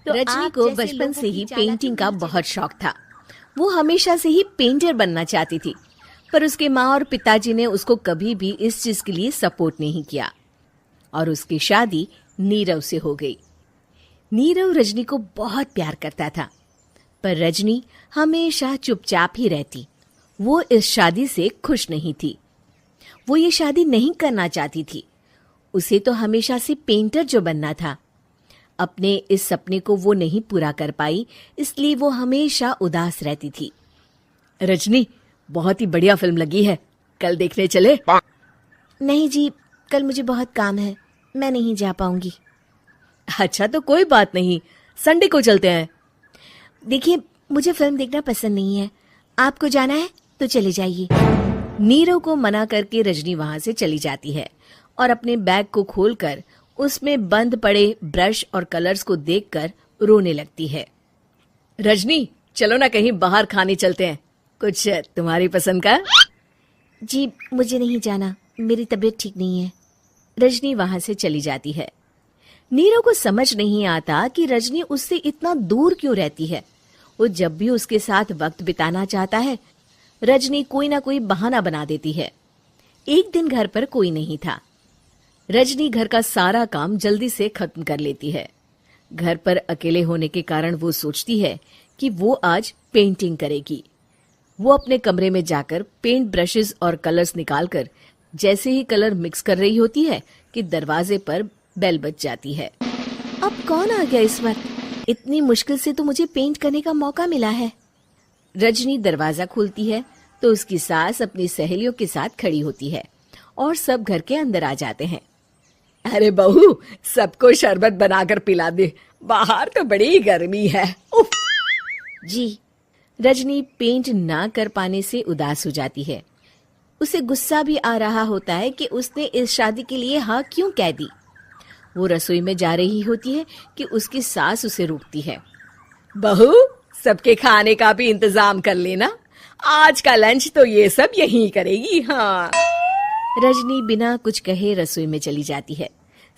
तो रजनी आप को जैसे बचपन लोगों से की ही चालाकी पेंटिंग का नहीं बहुत शौक था। वो हमेशा से ही पेंटर बनना चाहती थी, पर उसके माँ और पिताजी ने उसको कभी भी इस चीज के लिए सपोर्ट नहीं किया और उसकी शादी नीरव से हो गई। नीरव रजनी को बहुत प्यार करता था, पर रजनी हमेशा चुपचाप ही रहती। वो इस शादी से खुश नहीं थी। वो ये शादी नहीं करना चाहती थी। उसे तो हमेशा से पेंटर जो बनना था। अपने इस सपने को वो नहीं पूरा कर पाई, इसलिए वो हमेशा उदास रहती थी। रजनी, बहुत ही बढ़िया फिल्म लगी है, कल देखने चले? नहीं जी, कल मुझे बहुत काम है, मैं नहीं जा पाऊंगी। अच्छा तो कोई बात नहीं, संडे को चलते हैं। देखिए, मुझे फिल्म देखना पसंद नहीं है, आपको जाना है तो चले जाइए। नीरव को मना करके रजनी वहां से चली जाती है और अपने बैग को खोलकर उसमें बंद पड़े ब्रश और कलर्स को देखकर रोने लगती है। रजनी, चलो ना कहीं बाहर खाने चलते हैं, कुछ तुम्हारी पसंद का। जी मुझे नहीं जाना, मेरी तबीयत ठीक नहीं है। रजनी वहां से चली जाती है। नीरव को समझ नहीं आता कि रजनी उससे इतना दूर क्यों रहती है। वो जब भी उसके साथ वक्त बिताना चाहता है, रजनी कोई ना कोई बहाना बना देती है। एक दिन घर पर कोई नहीं था। रजनी घर का सारा काम जल्दी से खत्म कर लेती है। घर पर अकेले होने के कारण वो सोचती है कि वो आज पेंटिंग करेगी। वो अपने कमरे में जाकर पेंट ब्रशेस और कलर्स निकालकर जैसे ही कलर मिक्स कर रही होती है कि दरवाजे पर बेल बज जाती है। अब कौन आ गया इस वक्त? इतनी मुश्किल से तो मुझे पेंट करने का मौका मिला है। रजनी दरवाजा खोलती है तो उसकी सास अपनी सहेलियों के साथ खड़ी होती है और सब घर के अंदर आ जाते हैं। अरे बहू, सबको शरबत बनाकर पिला दे, बाहर तो बड़ी गर्मी है। उफ। जी। रजनी पेंट ना कर पाने से उदास हो जाती है। उसे गुस्सा भी आ रहा होता है कि उसने इस शादी के लिए हाँ क्यों कह दी। वो रसोई में जा रही होती है कि उसकी सास उसे रोकती है। बहू, सबके खाने का भी इंतजाम कर लेना, आज का लंच तो ये सब यहीं करेगी। हाँ। रजनी बिना कुछ कहे रसोई में चली जाती है।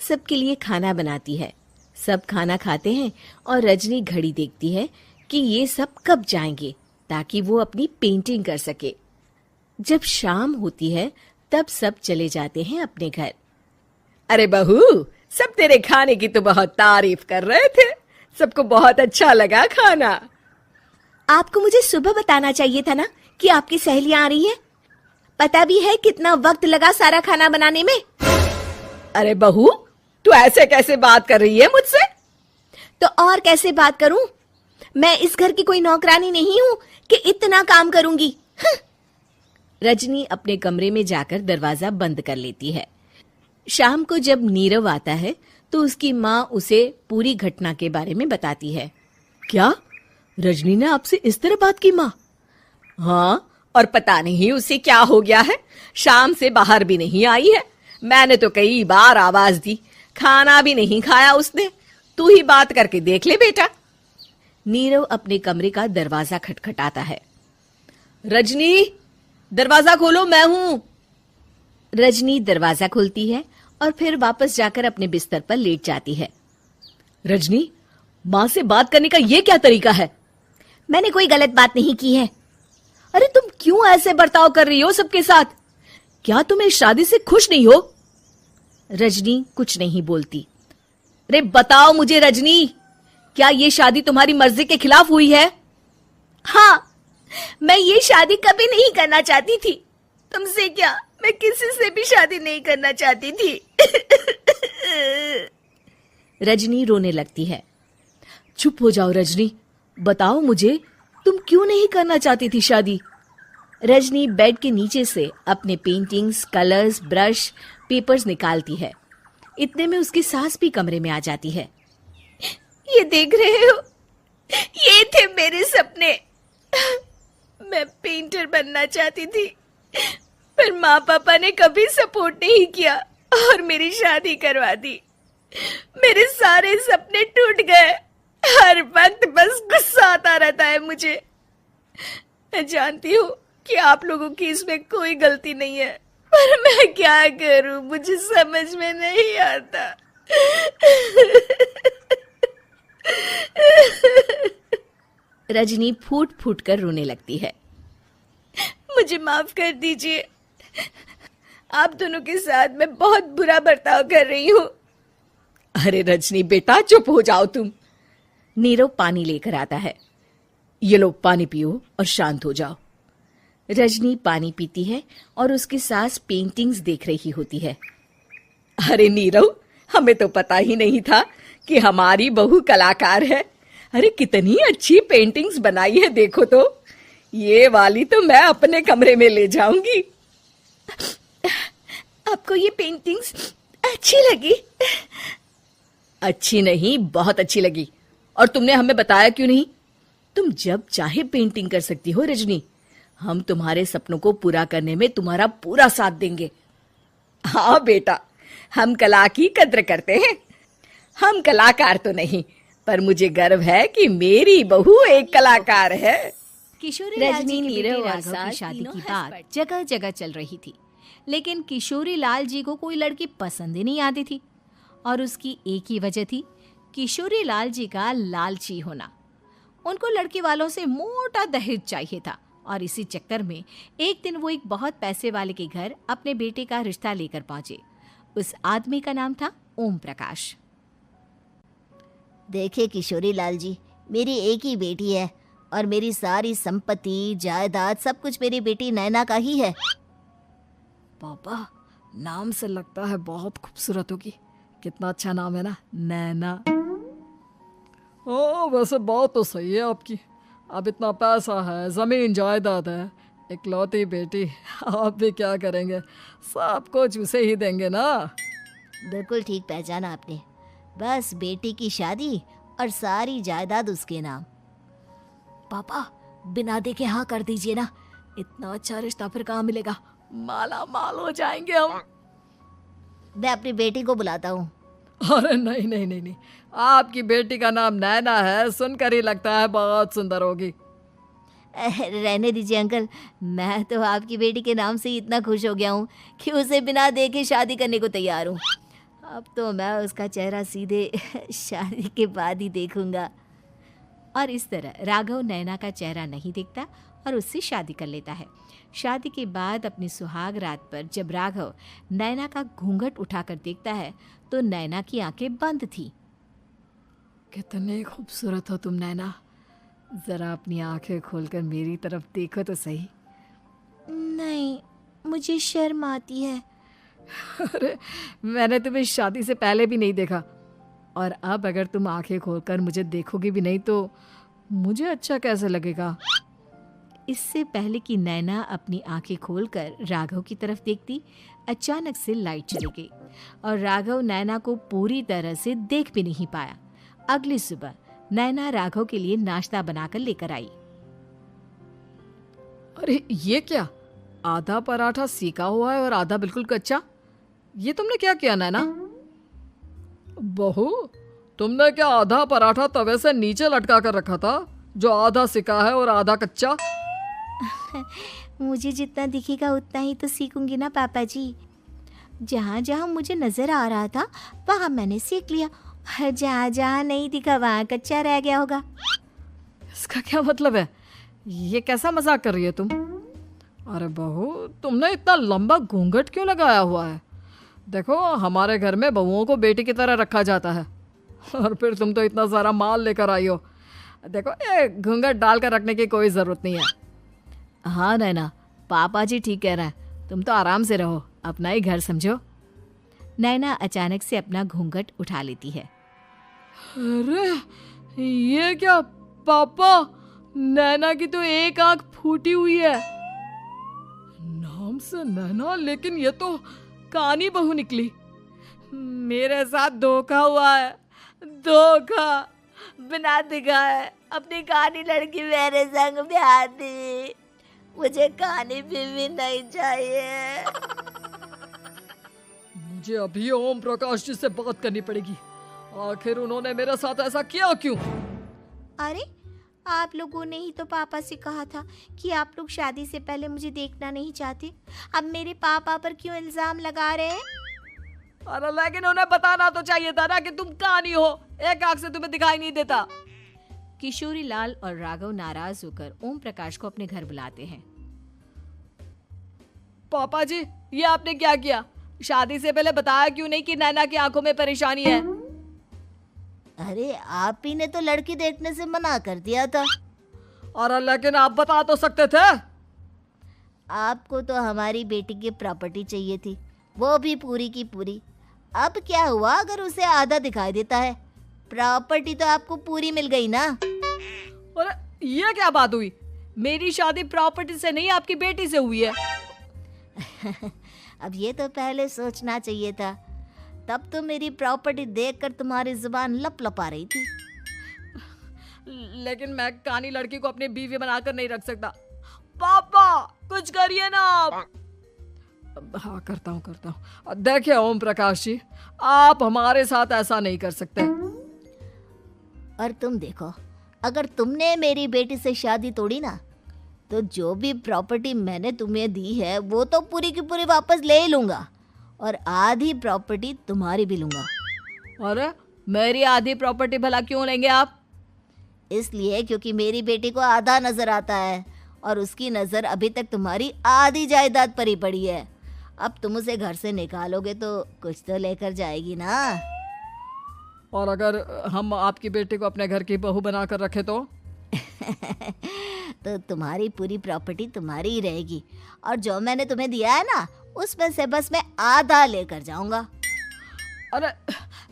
सबके लिए खाना बनाती है। सब खाना खाते हैं और रजनी घड़ी देखती है कि ये सब कब जाएंगे ताकि वो अपनी पेंटिंग कर सके। जब शाम होती है तब सब चले जाते हैं अपने घर। अरे बहू, सब तेरे खाने की तो बहुत तारीफ कर रहे थे, सबको बहुत अच्छा लगा खाना। आपको मुझे सुबह बताना चाहिए था ना कि आपकी सहेलियां आ रही हैं। पता भी है कितना वक्त लगा सारा खाना बनाने में। अरे बहू, तू ऐसे कैसे बात कर रही है मुझसे? तो और कैसे बात करूं? मैं इस घर की कोई नौकरानी नहीं हूं कि इतना काम करूंगी। रजनी अपने कमरे में जाकर दरवाजा बंद कर लेती है। शाम को जब नीरव आता है तो उसकी माँ उसे पूरी घटना के बारे में बताती है। क्या रजनी ने आपसे इस तरह बात की माँ? हाँ, और पता नहीं उसे क्या हो गया है, शाम से बाहर भी नहीं आई है। मैंने तो कई बार आवाज दी, खाना भी नहीं खाया उसने। तू ही बात करके देख ले बेटा। नीरव अपने कमरे का दरवाजा खटखटाता है। रजनी, दरवाजा खोलो, मैं हूं। रजनी दरवाजा खोलती है और फिर वापस जाकर अपने बिस्तर पर लेट जाती है। रजनी, माँ से बात करने का ये क्या तरीका है? मैंने कोई गलत बात नहीं की है। अरे तुम क्यों ऐसे बर्ताव कर रही हो सबके साथ? क्या तुम इस शादी से खुश नहीं हो? रजनी कुछ नहीं बोलती। अरे बताओ मुझे रजनी, क्या ये शादी तुम्हारी मर्जी के खिलाफ हुई है? हाँ, मैं ये शादी कभी नहीं करना चाहती थी। तुमसे क्या, मैं किसी से भी शादी नहीं करना चाहती थी। रजनी रोने लगती है। चुप हो जाओ रजनी, बताओ मुझे, तुम क्यों नहीं करना चाहती थी शादी? रजनी बेड के नीचे से अपने पेंटिंग्स, कलर्स, ब्रश, पेपर्स निकालती है। इतने में उसकी सास भी कमरे में आ जाती है। ये देख रहे हो, ये थे मेरे सपने। मैं पेंटर बनना चाहती थी, पर माँ पापा ने कभी सपोर्ट नहीं किया और मेरी शादी करवा दी। मेरे सारे सपने टूट गए। हर वक्त बस गुस्सा आता रहता है मुझे। मैं जानती हूँ कि आप लोगों की इसमें कोई गलती नहीं है, पर मैं क्या करूँ, मुझे समझ में नहीं आता। रजनी फूट फूट कर रोने लगती है। मुझे माफ कर दीजिए, आप दोनों के साथ मैं बहुत बुरा बर्ताव कर रही हूँ। अरे रजनी बेटा, चुप हो जाओ तुम। नीरव पानी लेकर आता है। ये लो पानी पियो और शांत हो जाओ। रजनी पानी पीती है और उसकी सास पेंटिंग्स देख रही होती है। अरे नीरव, हमें तो पता ही नहीं था कि हमारी बहू कलाकार है। अरे कितनी अच्छी पेंटिंग्स बनाई है, देखो तो। ये वाली तो मैं अपने कमरे में ले जाऊंगी। आपको ये पेंटिंग्स अच्छी लगी? अच्छी नहीं, बहुत अच्छी लगी। और तुमने हमें बताया क्यों नहीं? तुम जब चाहे पेंटिंग कर सकती हो रजनी। हम तुम्हारे सपनों को पूरा करने में तुम्हारा पूरा साथ देंगे। हाँ बेटा, हम कला की कद्र करते हैं। हम कलाकार तो नहीं, पर मुझे गर्व है कि मेरी बहू एक कलाकार है। किशोरी लाल रजनी, जी के नीरव बेटे और राघव सास की शादी तीनों की हंस बात पड़े। जगह जगह चल रही थी, लेकिन किशोरी लाल जी को कोई लड़की पसंद ही नहीं आती थी। और उसकी एक ही वजह थी, किशोरी लाल जी का लालची होना। उनको लड़की वालों से मोटा दहेज चाहिए था, और इसी चक्कर में एक दिन वो एक बहुत पैसे वाले के घर अपने बेटे का रिश्ता लेकर पहुंचे। उस आदमी का नाम था ओम प्रकाश। देखे किशोरी लाल जी, मेरी एक ही बेटी है और मेरी सारी संपत्ति जायदाद सब कुछ मेरी बेटी नैना का ही है। पापा, नाम से लगता है बहुत खूबसूरत होगी। कितना अच्छा नाम है ना, नैना। ओ, वैसे बात तो सही है आपकी। अब इतना पैसा है, जमीन जायदाद है, इकलौती बेटी, आप भी क्या करेंगे? सब कुछ उसे ही देंगे ना। बिल्कुल ठीक पहचाना आपने। बस बेटी की शादी और सारी जायदाद उसके नाम। पापा, बिना देखे हाँ कर दीजिए ना, इतना अच्छा रिश्ता फिर कहाँ मिलेगा? माला माल हो जाएंगे हम। मैं अपनी बेटी को बुलाता हूँ। अरे नहीं नहीं नहीं नहीं, आपकी बेटी का नाम नैना है, सुनकर ही लगता है बहुत सुंदर होगी। रहने दीजिए अंकल, मैं तो आपकी बेटी के नाम से ही इतना खुश हो गया हूँ कि उसे बिना देखे शादी करने को तैयार हूँ। अब तो मैं उसका चेहरा सीधे शादी के बाद ही देखूंगा। और इस तरह राघव नैना का चेहरा नहीं देखता और उससे शादी कर लेता है। शादी के बाद अपनी सुहाग रात पर जब राघव नैना का घूंघट उठाकर देखता है तो नैना की आंखें बंद थी। कितनी खूबसूरत हो तुम नैना, जरा अपनी आंखें खोलकर मेरी तरफ देखो तो सही। नहीं, मुझे शर्म आती है। अरे, मैंने तुम्हें शादी से पहले भी नहीं देखा, और अब अगर तुम आंखें खोलकर मुझे देखोगी भी नहीं तो मुझे अच्छा कैसे लगेगा? इससे पहले कि नैना अपनी आंखें खोलकर राघव की तरफ देखती, अचानक से लाइट चली गई और राघव नैना को पूरी तरह से देख भी नहीं पाया। अगली सुबह नैना राघव के लिए नाश्ता बनाकर लेकर आई। अरे ये क्या, आधा पराठा सेका हुआ है और आधा बिल्कुल कच्चा। ये तुमने क्या किया नैना? बहू, तुमने क्या आधा पराठा तवे से नीचे लटका कर रखा था, जो आधा सेका है और आधा कच्चा? मुझे जितना दिखेगा उतना ही तो सीखूंगी ना पापा जी। जहाँ जहाँ मुझे नजर आ रहा था वहाँ मैंने सीख लिया, जहाँ जहाँ नहीं दिखा वहाँ कच्चा रह गया होगा। इसका क्या मतलब है? ये कैसा मजाक कर रही है तुम? अरे बहू, तुमने इतना लंबा घूंघट क्यों लगाया हुआ है? देखो, हमारे घर में बहुओं को बेटी की तरह रखा जाता है, और फिर तुम तो इतना सारा माल लेकर आई हो। देखो, ये घूंघट डालकर रखने की कोई ज़रूरत नहीं है। हाँ नैना, पापा जी ठीक कह रहे हैं, तुम तो आराम से रहो, अपना ही घर समझो। नैना अचानक से अपना घूंघट उठा लेती है। अरे ये क्या पापा, नैना की तो एक आंख फूटी हुई है। नाम से नैना, लेकिन ये तो कानी बहू निकली। मेरे साथ धोखा हुआ है, धोखा। बिना दिखाए अपनी कहानी लड़की मेरे संग ब्याह दी। मुझे कहानी भी नहीं चाहिए। मुझे अभी ओम प्रकाश जी से बात करनी पड़ेगी। आखिर उन्होंने मेरे साथ ऐसा किया क्यों? अरे, आप लोगों ने ही तो पापा से कहा था कि आप लोग शादी से पहले मुझे देखना नहीं चाहते। अब मेरे पापा पर क्यों इल्जाम लगा रहे हैं? अरे लेकिन उन्हें बताना तो चाहिए था ना कि तुम कहानी हो, एक आंख से तुम्हें दिखाई नहीं देता। किशोरी लाल और राघव नाराज होकर ओम प्रकाश को अपने घर बुलाते हैं। पापा जी, ये आपने क्या किया? शादी से पहले बताया क्यों नहीं कि नैना की आंखों में परेशानी है? अरे, आप ही ने तो लड़की देखने से मना कर दिया था। अरे लेकिन आप बता तो सकते थे। आपको तो हमारी बेटी की प्रॉपर्टी चाहिए थी, वो भी पूरी की पूरी। अब क्या हुआ अगर उसे आधा दिखाई देता है? प्रॉपर्टी तो आपको पूरी मिल गई ना। अरे ये क्या बात हुई? मेरी शादी प्रॉपर्टी से नहीं, आपकी बेटी से हुई है। अब ये तो पहले सोचना चाहिए था, तब तो मेरी प्रॉपर्टी देखकर तुम्हारी जुबान लप लप आ रही थी। लेकिन मैं कानी लड़की को अपनी बीवी बनाकर नहीं रख सकता। पापा, कुछ करिए ना आप। हाँ, करता हूँ। देखिए ओम प्रकाश जी, आप हमारे साथ ऐसा नहीं कर सकते। और तुम देखो, अगर तुमने मेरी बेटी से शादी तोड़ी ना, तो जो भी प्रॉपर्टी मैंने तुम्हें दी है वो तो पूरी की पूरी वापस ले ही लूंगा, और आधी प्रॉपर्टी तुम्हारी भी लूंगा। अरे मेरी आधी प्रॉपर्टी भला क्यों लेंगे आप? इसलिए क्योंकि मेरी बेटी को आधा नजर आता है और उसकी नजर अभी तक तुम्हारी आधी जायदाद पर ही पड़ी है। अब तुम उसे घर से निकालोगे तो कुछ तो लेकर जाएगी ना। और अगर हम आपकी बेटी को अपने घर की बहू बनाकर रखे तो? तो तुम्हारी पूरी प्रॉपर्टी तुम्हारी ही रहेगी, और जो मैंने तुम्हें दिया है ना, उसमें से बस मैं आधा लेकर जाऊंगा। अरे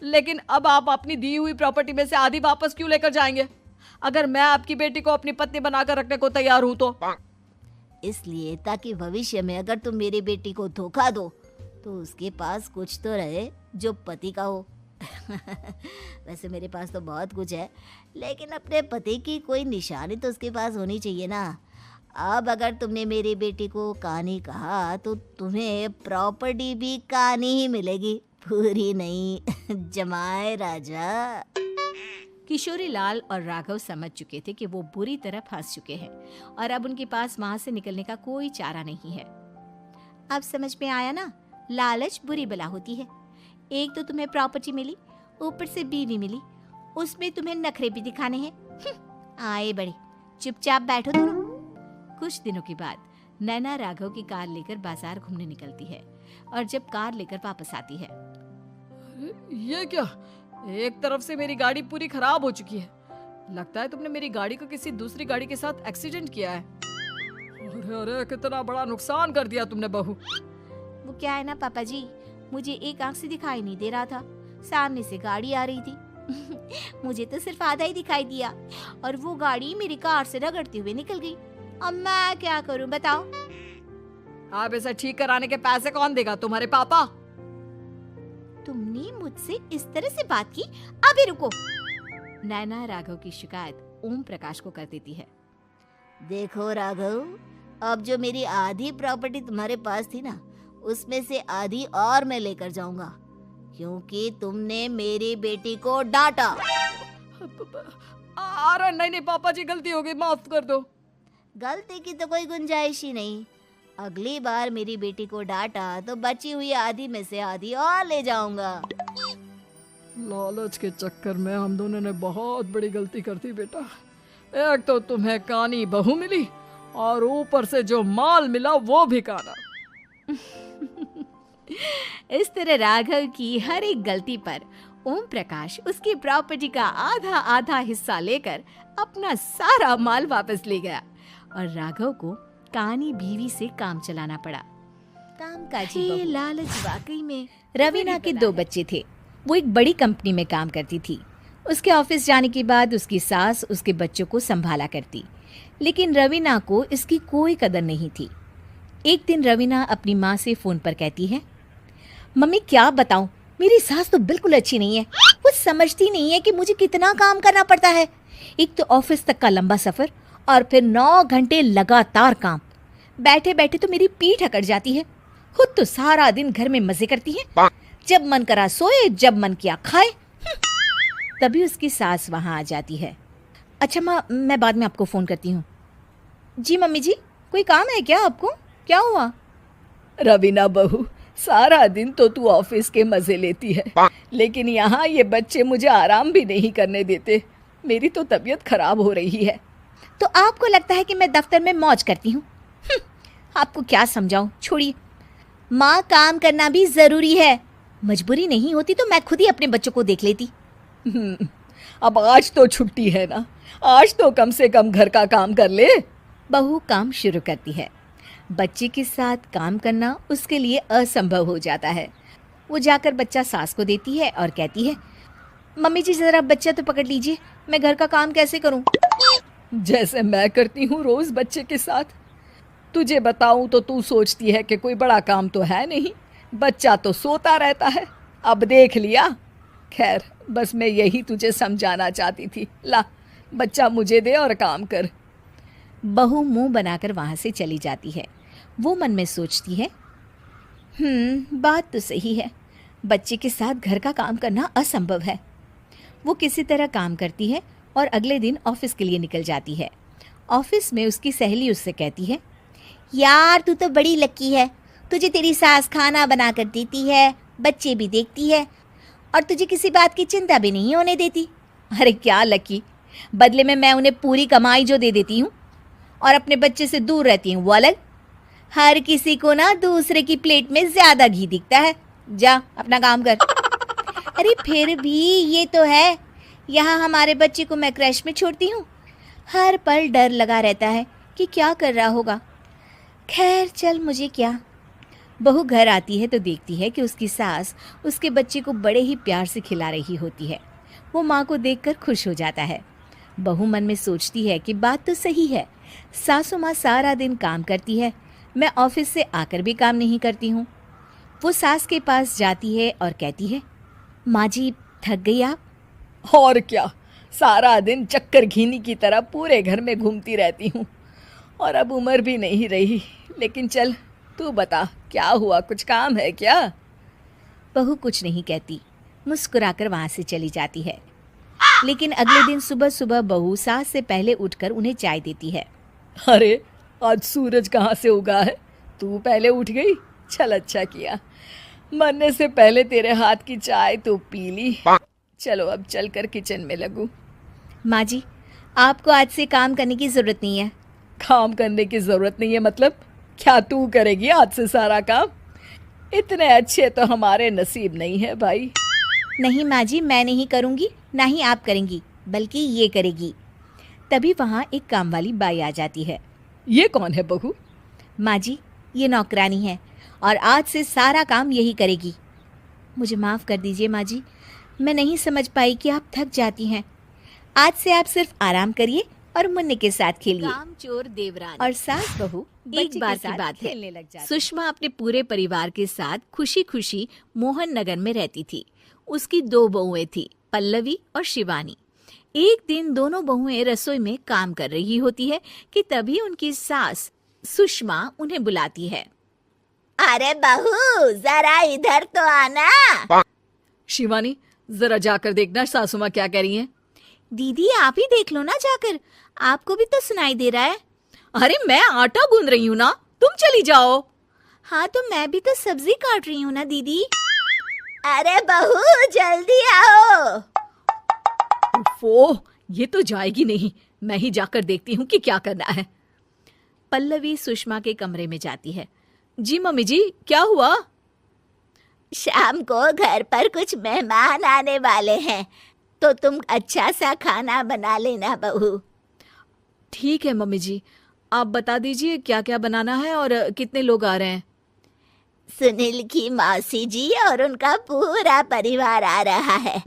लेकिन अब आप अपनी दी हुई प्रॉपर्टी में से आधी वापस क्यों लेकर जाएंगे? अगर मैं आपकी बेटी को अपनी पत्नी बनाकर रखने को तैयार हूं तो? इसलिए ताकि भविष्य में अगर तुम मेरी बेटी को धोखा दो तो उसके पास कुछ तो रहे जो पति का हो। वैसे मेरे पास तो बहुत कुछ है, लेकिन अपने पति की कोई निशानी तो उसके पास होनी चाहिए ना। अब अगर तुमने मेरी बेटी को कहानी कहा तो तुम्हें प्रॉपर्टी भी कहानी ही मिलेगी, पूरी नहीं। जमाए राजा। किशोरी लाल और राघव समझ चुके थे कि वो बुरी तरह फंस चुके हैं और अब उनके पास वहां से निकलने का कोई चारा नहीं है। अब समझ में आया ना, लालच बुरी बला होती है। एक तो तुम्हें प्रॉपर्टी मिली, ऊपर से बीवी मिली, उसमें तुम्हें नखरे भी दिखाने हैं। आए बड़े, चुपचाप बैठो दोनों। कुछ दिनों के बाद नैना राघव की कार लेकर बाजार घूमने निकलती है और जब कार लेकर वापस आती है, ये क्या? एक तरफ से मेरी गाड़ी पूरी खराब हो चुकी है। लगता है तुमने मेरी गाड़ी को किसी दूसरी गाड़ी के साथ एक्सीडेंट किया है। अरे अरे कितना बड़ा नुकसान कर दिया तुमने बहू। वो क्या है ना पापा जी, मुझे एक आंख से दिखाई नहीं दे रहा था, सामने से गाड़ी आ रही थी। मुझे तो सिर्फ आधा ही दिखाई दिया और वो गाड़ी मेरी कार से रगड़ते हुए निकल गई। अब मैं क्या करूं बताओ? आप इसे ठीक कराने के पैसे कौन देगा? तुम्हारे पापा? तुमने मुझसे इस तरह से बात की? अभी रुको। नैना राघव की शिकायत ओम प्रकाश को कर देती है। देखो राघव, अब जो मेरी आधी प्रॉपर्टी तुम्हारे पास थी ना, उसमें से आधी और मैं लेकर जाऊंगा, क्योंकि तुमने मेरी बेटी को डांटा। अरे नहीं नहीं पापा जी, गलती हो गई, माफ कर दो। गलती की तो कोई गुंजाइश ही नहीं। अगली बार मेरी बेटी को डांटा तो बची हुई आधी में से आधी और ले जाऊंगा। लालच के चक्कर में हम दोनों ने बहुत बड़ी गलती कर दी बेटा। एक तो तुम्हें कानी बहू मिली और ऊपर से जो माल मिला वो भी काना। इस तरह राघव की हर एक गलती पर ओम प्रकाश उसकी प्रॉपर्टी का आधा आधा हिस्सा लेकर अपना सारा माल वापस ले गया और राघव को कानी बीवी से काम चलाना पड़ा। काम काजी ये बहू। लालच वाकई में। रवीना के 2 बच्चे थे। वो एक बड़ी कंपनी में काम करती थी। उसके ऑफिस जाने के बाद उसकी सास उसके बच्चों को संभाला करती, लेकिन रवीना को इसकी कोई कदर नहीं थी। एक दिन रवीना अपनी माँ से फोन पर कहती है, मम्मी क्या बताऊं, मेरी सास तो बिल्कुल अच्छी नहीं है। वो समझती नहीं है कि मुझे कितना काम करना पड़ता है। एक तो ऑफिस तक का लंबा सफर और फिर 9 घंटे लगातार काम। बैठे बैठे तो मेरी पीठ अकड़ जाती है। खुद तो सारा दिन घर में मजे करती है, जब मन करा सोए, जब मन किया खाए। तभी उसकी सास वहां आ जाती है। अच्छा माँ, मैं बाद में आपको फोन करती हूँ। जी मम्मी जी, कोई काम है क्या आपको? क्या हुआ? रवीना बहू, सारा दिन तो तू ऑफिस के मजे लेती है, लेकिन यहाँ ये बच्चे मुझे आराम भी नहीं करने देते। मेरी तो तबीयत खराब हो रही है। तो आपको लगता है कि मैं दफ्तर में मौज करती हूँ? आपको क्या समझाऊं, छोड़िए। माँ, काम करना भी जरूरी है। मजबूरी नहीं होती तो मैं खुद ही अपने बच्चों को देख लेती। अब आज तो छुट्टी है ना, आज तो कम से कम घर का काम कर ले। बहू काम शुरू करती है। बच्चे के साथ काम करना उसके लिए असंभव हो जाता है। वो जाकर बच्चा सास को देती है और कहती है, मम्मी जी जरा बच्चा तो पकड़ लीजिए, मैं घर का काम कैसे करूं? जैसे मैं करती हूँ रोज बच्चे के साथ। तुझे बताऊं तो तू सोचती है कि कोई बड़ा काम तो है नहीं, बच्चा तो सोता रहता है। अब देख लिया। खैर, बस मैं यही तुझे समझाना चाहती थी। ला, बच्चा मुझे दे और काम कर। बहू मुंह बनाकर वहां से चली जाती है। वो मन में सोचती है, बात तो सही है, बच्चे के साथ घर का काम करना असंभव है। वो किसी तरह काम करती है और अगले दिन ऑफिस के लिए निकल जाती है। ऑफिस में उसकी सहेली उससे कहती है, यार तू तो बड़ी लकी है, तुझे तेरी सास खाना बना कर देती है, बच्चे भी देखती है और तुझे किसी बात की चिंता भी नहीं होने देती। अरे क्या लकी, बदले में मैं उन्हें पूरी कमाई जो दे देती हूँ और अपने बच्चे से दूर रहती हूँ वो अलग। हर किसी को ना दूसरे की प्लेट में ज्यादा घी दिखता है, जा अपना काम कर। अरे फिर भी ये तो है, यहाँ हमारे बच्चे को मैं क्रैश में छोड़ती हूँ, हर पल डर लगा रहता है कि क्या कर रहा होगा। खैर चल, मुझे क्या। बहू घर आती है तो देखती है कि उसकी सास उसके बच्चे को बड़े ही प्यार से खिला रही होती है। वो माँ को देखकर खुश हो जाता है। बहू मन में सोचती है कि बात तो सही है, सासू माँ सारा दिन काम करती है, मैं ऑफिस से आकर भी काम नहीं करती हूँ। वो सास के पास जाती है और कहती है, माँ जी थक गई आप? और क्या, सारा दिन चक्कर घीनी की तरह पूरे घर में घूमती रहती हूँ और अब उम्र भी नहीं रही। लेकिन चल तू बता, क्या हुआ, कुछ काम है क्या? बहू कुछ नहीं कहती, मुस्कुराकर वहाँ से चली जाती है। लेकिन अगले दिन सुबह सुबह बहू सास से पहले उठकर उन्हें चाय देती है। अरे आज सूरज कहाँ से उगा है, तू पहले उठ गई? चल अच्छा किया, मरने से पहले तेरे हाथ की चाय तो पी ली। चलो अब चलकर किचन में लगूं। माँ जी, आपको आज से काम करने की जरूरत नहीं है। काम करने की जरूरत नहीं है मतलब? क्या तू करेगी आज से सारा काम? इतने अच्छे तो हमारे नसीब नहीं है भाई। नहीं माँ जी, मैं नहीं करूँगी, ना ही आप करेंगी, बल्कि ये करेगी। तभी वहाँ एक काम वाली बाई आ जाती है। ये कौन है बहू? माँ जी, ये नौकरानी है और आज से सारा काम यही करेगी। मुझे माफ़ कर दीजिए माँ जी, मैं नहीं समझ पाई कि आप थक जाती हैं। आज से आप सिर्फ आराम करिए और मुन्ने के साथ खेलिए। कामचोर देवरानी और सास बहू एक बार की बात है, सुषमा अपने पूरे परिवार के साथ खुशी खुशी मोहन नगर में रहती थी। उसकी 2 बहुएं थी, पल्लवी और शिवानी। एक दिन दोनों बहुएं रसोई में काम कर रही होती है कि तभी उनकी सास सुषमा उन्हें बुलाती है। अरे बहू जरा इधर तो आना। शिवानी जरा जाकर देखना सासू माँ क्या कह रही हैं। दीदी आप ही देख लो ना जाकर, आपको भी तो सुनाई दे रहा है। अरे मैं आटा गूंद रही हूँ ना, तुम चली जाओ। हाँ तो मैं भी तो सब्जी काट रही हूँ ना दीदी। अरे बहू जल्दी आओ। ओह, ये तो जाएगी नहीं, मैं ही जाकर देखती हूँ कि क्या करना है। पल्लवी सुषमा के कमरे में जाती है। जी मम्मी जी, क्या हुआ? शाम को घर पर कुछ मेहमान आने वाले हैं, तो तुम अच्छा सा खाना बना लेना बहू। ठीक है मम्मी जी, आप बता दीजिए क्या क्या बनाना है और कितने लोग आ रहे हैं। सुनील की मौसी जी और उनका पूरा परिवार आ रहा है।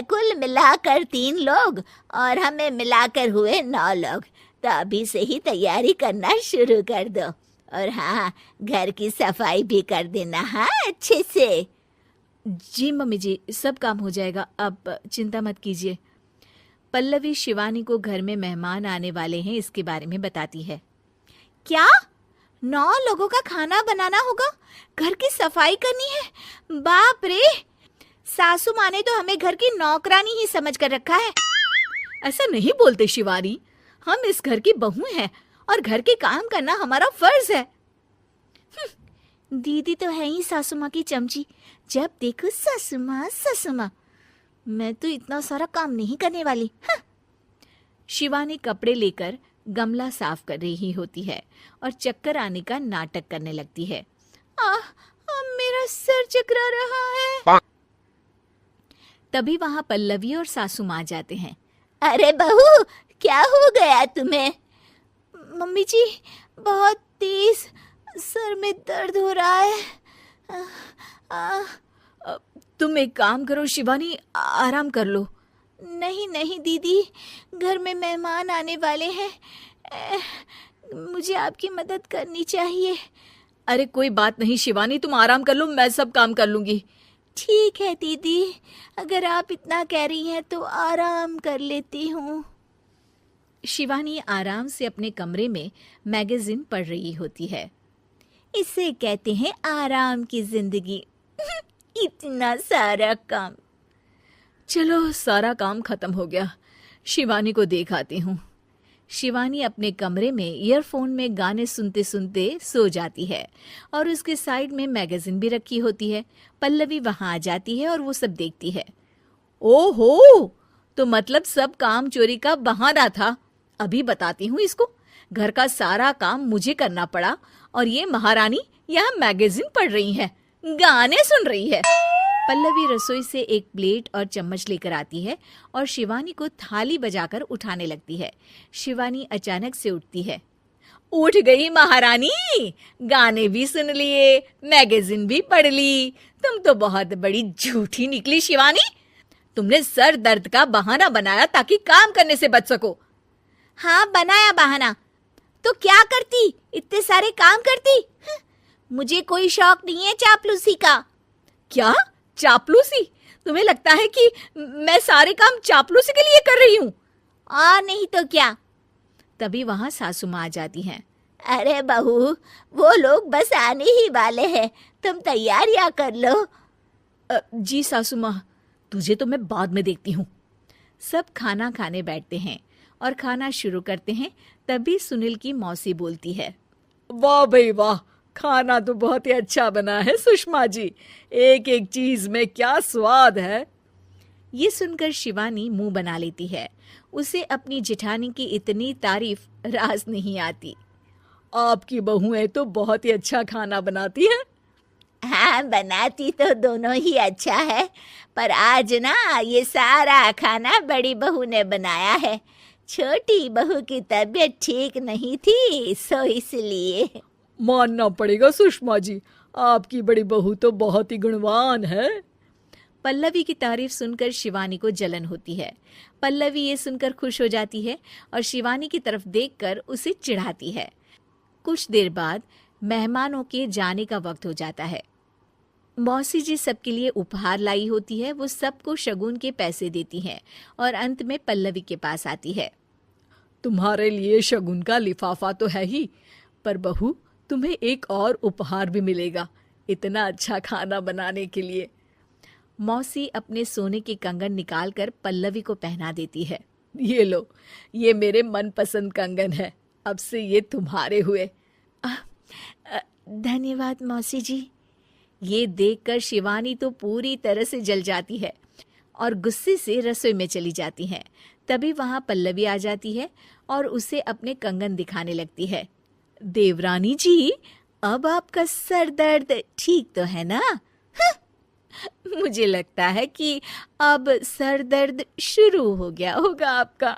कुल मिलाकर 3 लोग और हमें मिलाकर हुए 9 लोग। तो अभी से ही तैयारी करना शुरू कर दो। और हाँ, घर की सफाई भी कर देना, हाँ अच्छे से। जी मम्मी जी, सब काम हो जाएगा, आप चिंता मत कीजिए। पल्लवी शिवानी को घर में मेहमान आने वाले हैं इसके बारे में बताती है। क्या 9 लोगों का खाना बनाना होगा, घर की सफाई करनी है? बाप रे, सासू माँ ने तो हमें घर की नौकरानी ही समझ कर रखा है। ऐसा नहीं बोलते शिवानी, हम इस घर की बहू हैं और घर के काम करना हमारा फर्ज है। दीदी तो है ही सासू माँ की चमची, जब देखो सासू माँ सासू माँ। मैं तो इतना सारा काम नहीं करने वाली। शिवानी कपड़े लेकर गमला साफ कर रही होती है और चक्कर आने का नाटक करने लगती है। मेरा सर चकरा रहा है। तभी वहां पल्लवी और सासू माँ जाते हैं। अरे बहू क्या हो गया तुम्हें? मम्मी जी, बहुत तेज सर में दर्द हो रहा है। तुम एक काम करो शिवानी, आराम कर लो। नहीं नहीं दीदी, घर में मेहमान आने वाले हैं, मुझे आपकी मदद करनी चाहिए। अरे कोई बात नहीं शिवानी, तुम आराम कर लो, मैं सब काम कर लूंगी। ठीक है दीदी, अगर आप इतना कह रही हैं तो आराम कर लेती हूँ। शिवानी आराम से अपने कमरे में मैगजीन पढ़ रही होती है। इसे कहते हैं आराम की जिंदगी। इतना सारा काम। चलो सारा काम खत्म हो गया, शिवानी को देख आती हूँ। शिवानी अपने कमरे में ईयरफोन में गाने सुनते सुनते सो जाती है और उसके साइड में मैगजीन भी रखी होती है। पल्लवी वहां आ जाती है और वो सब देखती है। ओहो, तो मतलब सब काम चोरी का बहाना था। अभी बताती हूँ इसको। घर का सारा काम मुझे करना पड़ा और ये महारानी यहाँ मैगजीन पढ़ रही है, गाने सुन रही है। पल्लवी रसोई से एक प्लेट और चम्मच लेकर आती है और शिवानी को थाली बजाकर उठाने लगती है। शिवानी अचानक से उठती है। उठ गई महारानी, गाने भी सुन लिए, मैगजीन भी पढ़ ली। तुम तो बहुत बड़ी झूठी निकली शिवानी। तुमने सर दर्द का बहाना बनाया ताकि काम करने से बच सको। हाँ, बनाया बहाना। तो क्या करती, इतने सारे काम करती। मुझे कोई शौक नहीं है चापलूसी का। क्या चापलूसी? तुम्हें लगता है कि मैं सारे काम चापलूसी के लिए कर रही हूँ? और नहीं तो क्या। तभी वहां सासू माँ आ जाती हैं। अरे बहू, वो लोग बस आने ही वाले हैं, तुम तैयारियां कर लो। जी सासू माँ, तुझे तो मैं बाद में देखती हूँ। सब खाना खाने बैठते हैं और खाना शुरू करते हैं। तभी सुनील की मौसी बोलती है। वाह भाई वाह, खाना तो बहुत ही अच्छा बना है सुषमा जी। एक एक चीज में क्या स्वाद है। ये सुनकर शिवानी मुंह बना लेती है। उसे अपनी जेठानी की इतनी तारीफ रास नहीं आती। आपकी बहुएं तो बहुत ही अच्छा खाना बनाती हैं। हाँ, बनाती तो दोनों ही अच्छा है, पर आज ना ये सारा खाना बड़ी बहू ने बनाया है। छोटी बहू की तबीयत ठीक नहीं थी, सो इसलिए। मानना पड़ेगा सुषमा जी, आपकी बड़ी बहू तो बहुत ही गुणवान है। पल्लवी की तारीफ सुनकर शिवानी को जलन होती है। पल्लवी ये सुनकर खुश हो जाती है और शिवानी की तरफ देखकर उसे चिढ़ाती है। कुछ देर बाद मेहमानों के जाने का वक्त हो जाता है। मौसी जी सबके लिए उपहार लाई होती है। वो सबको शगुन के पैसे देती हैं और अंत में पल्लवी के पास आती है। तुम्हारे लिए शगुन का लिफाफा तो है ही, पर बहू तुम्हें एक और उपहार भी मिलेगा इतना अच्छा खाना बनाने के लिए। मौसी अपने सोने के कंगन निकालकर पल्लवी को पहना देती है। ये लो, ये मेरे मनपसंद कंगन है, अब से ये तुम्हारे हुए। धन्यवाद मौसी जी। ये देखकर शिवानी तो पूरी तरह से जल जाती है और गुस्से से रसोई में चली जाती है। तभी वहां पल्लवी आ जाती है और उसे अपने कंगन दिखाने लगती है। देवरानी जी, अब आपका सर दर्द ठीक तो है ना? मुझे लगता है कि अब सर दर्द शुरू हो गया होगा आपका।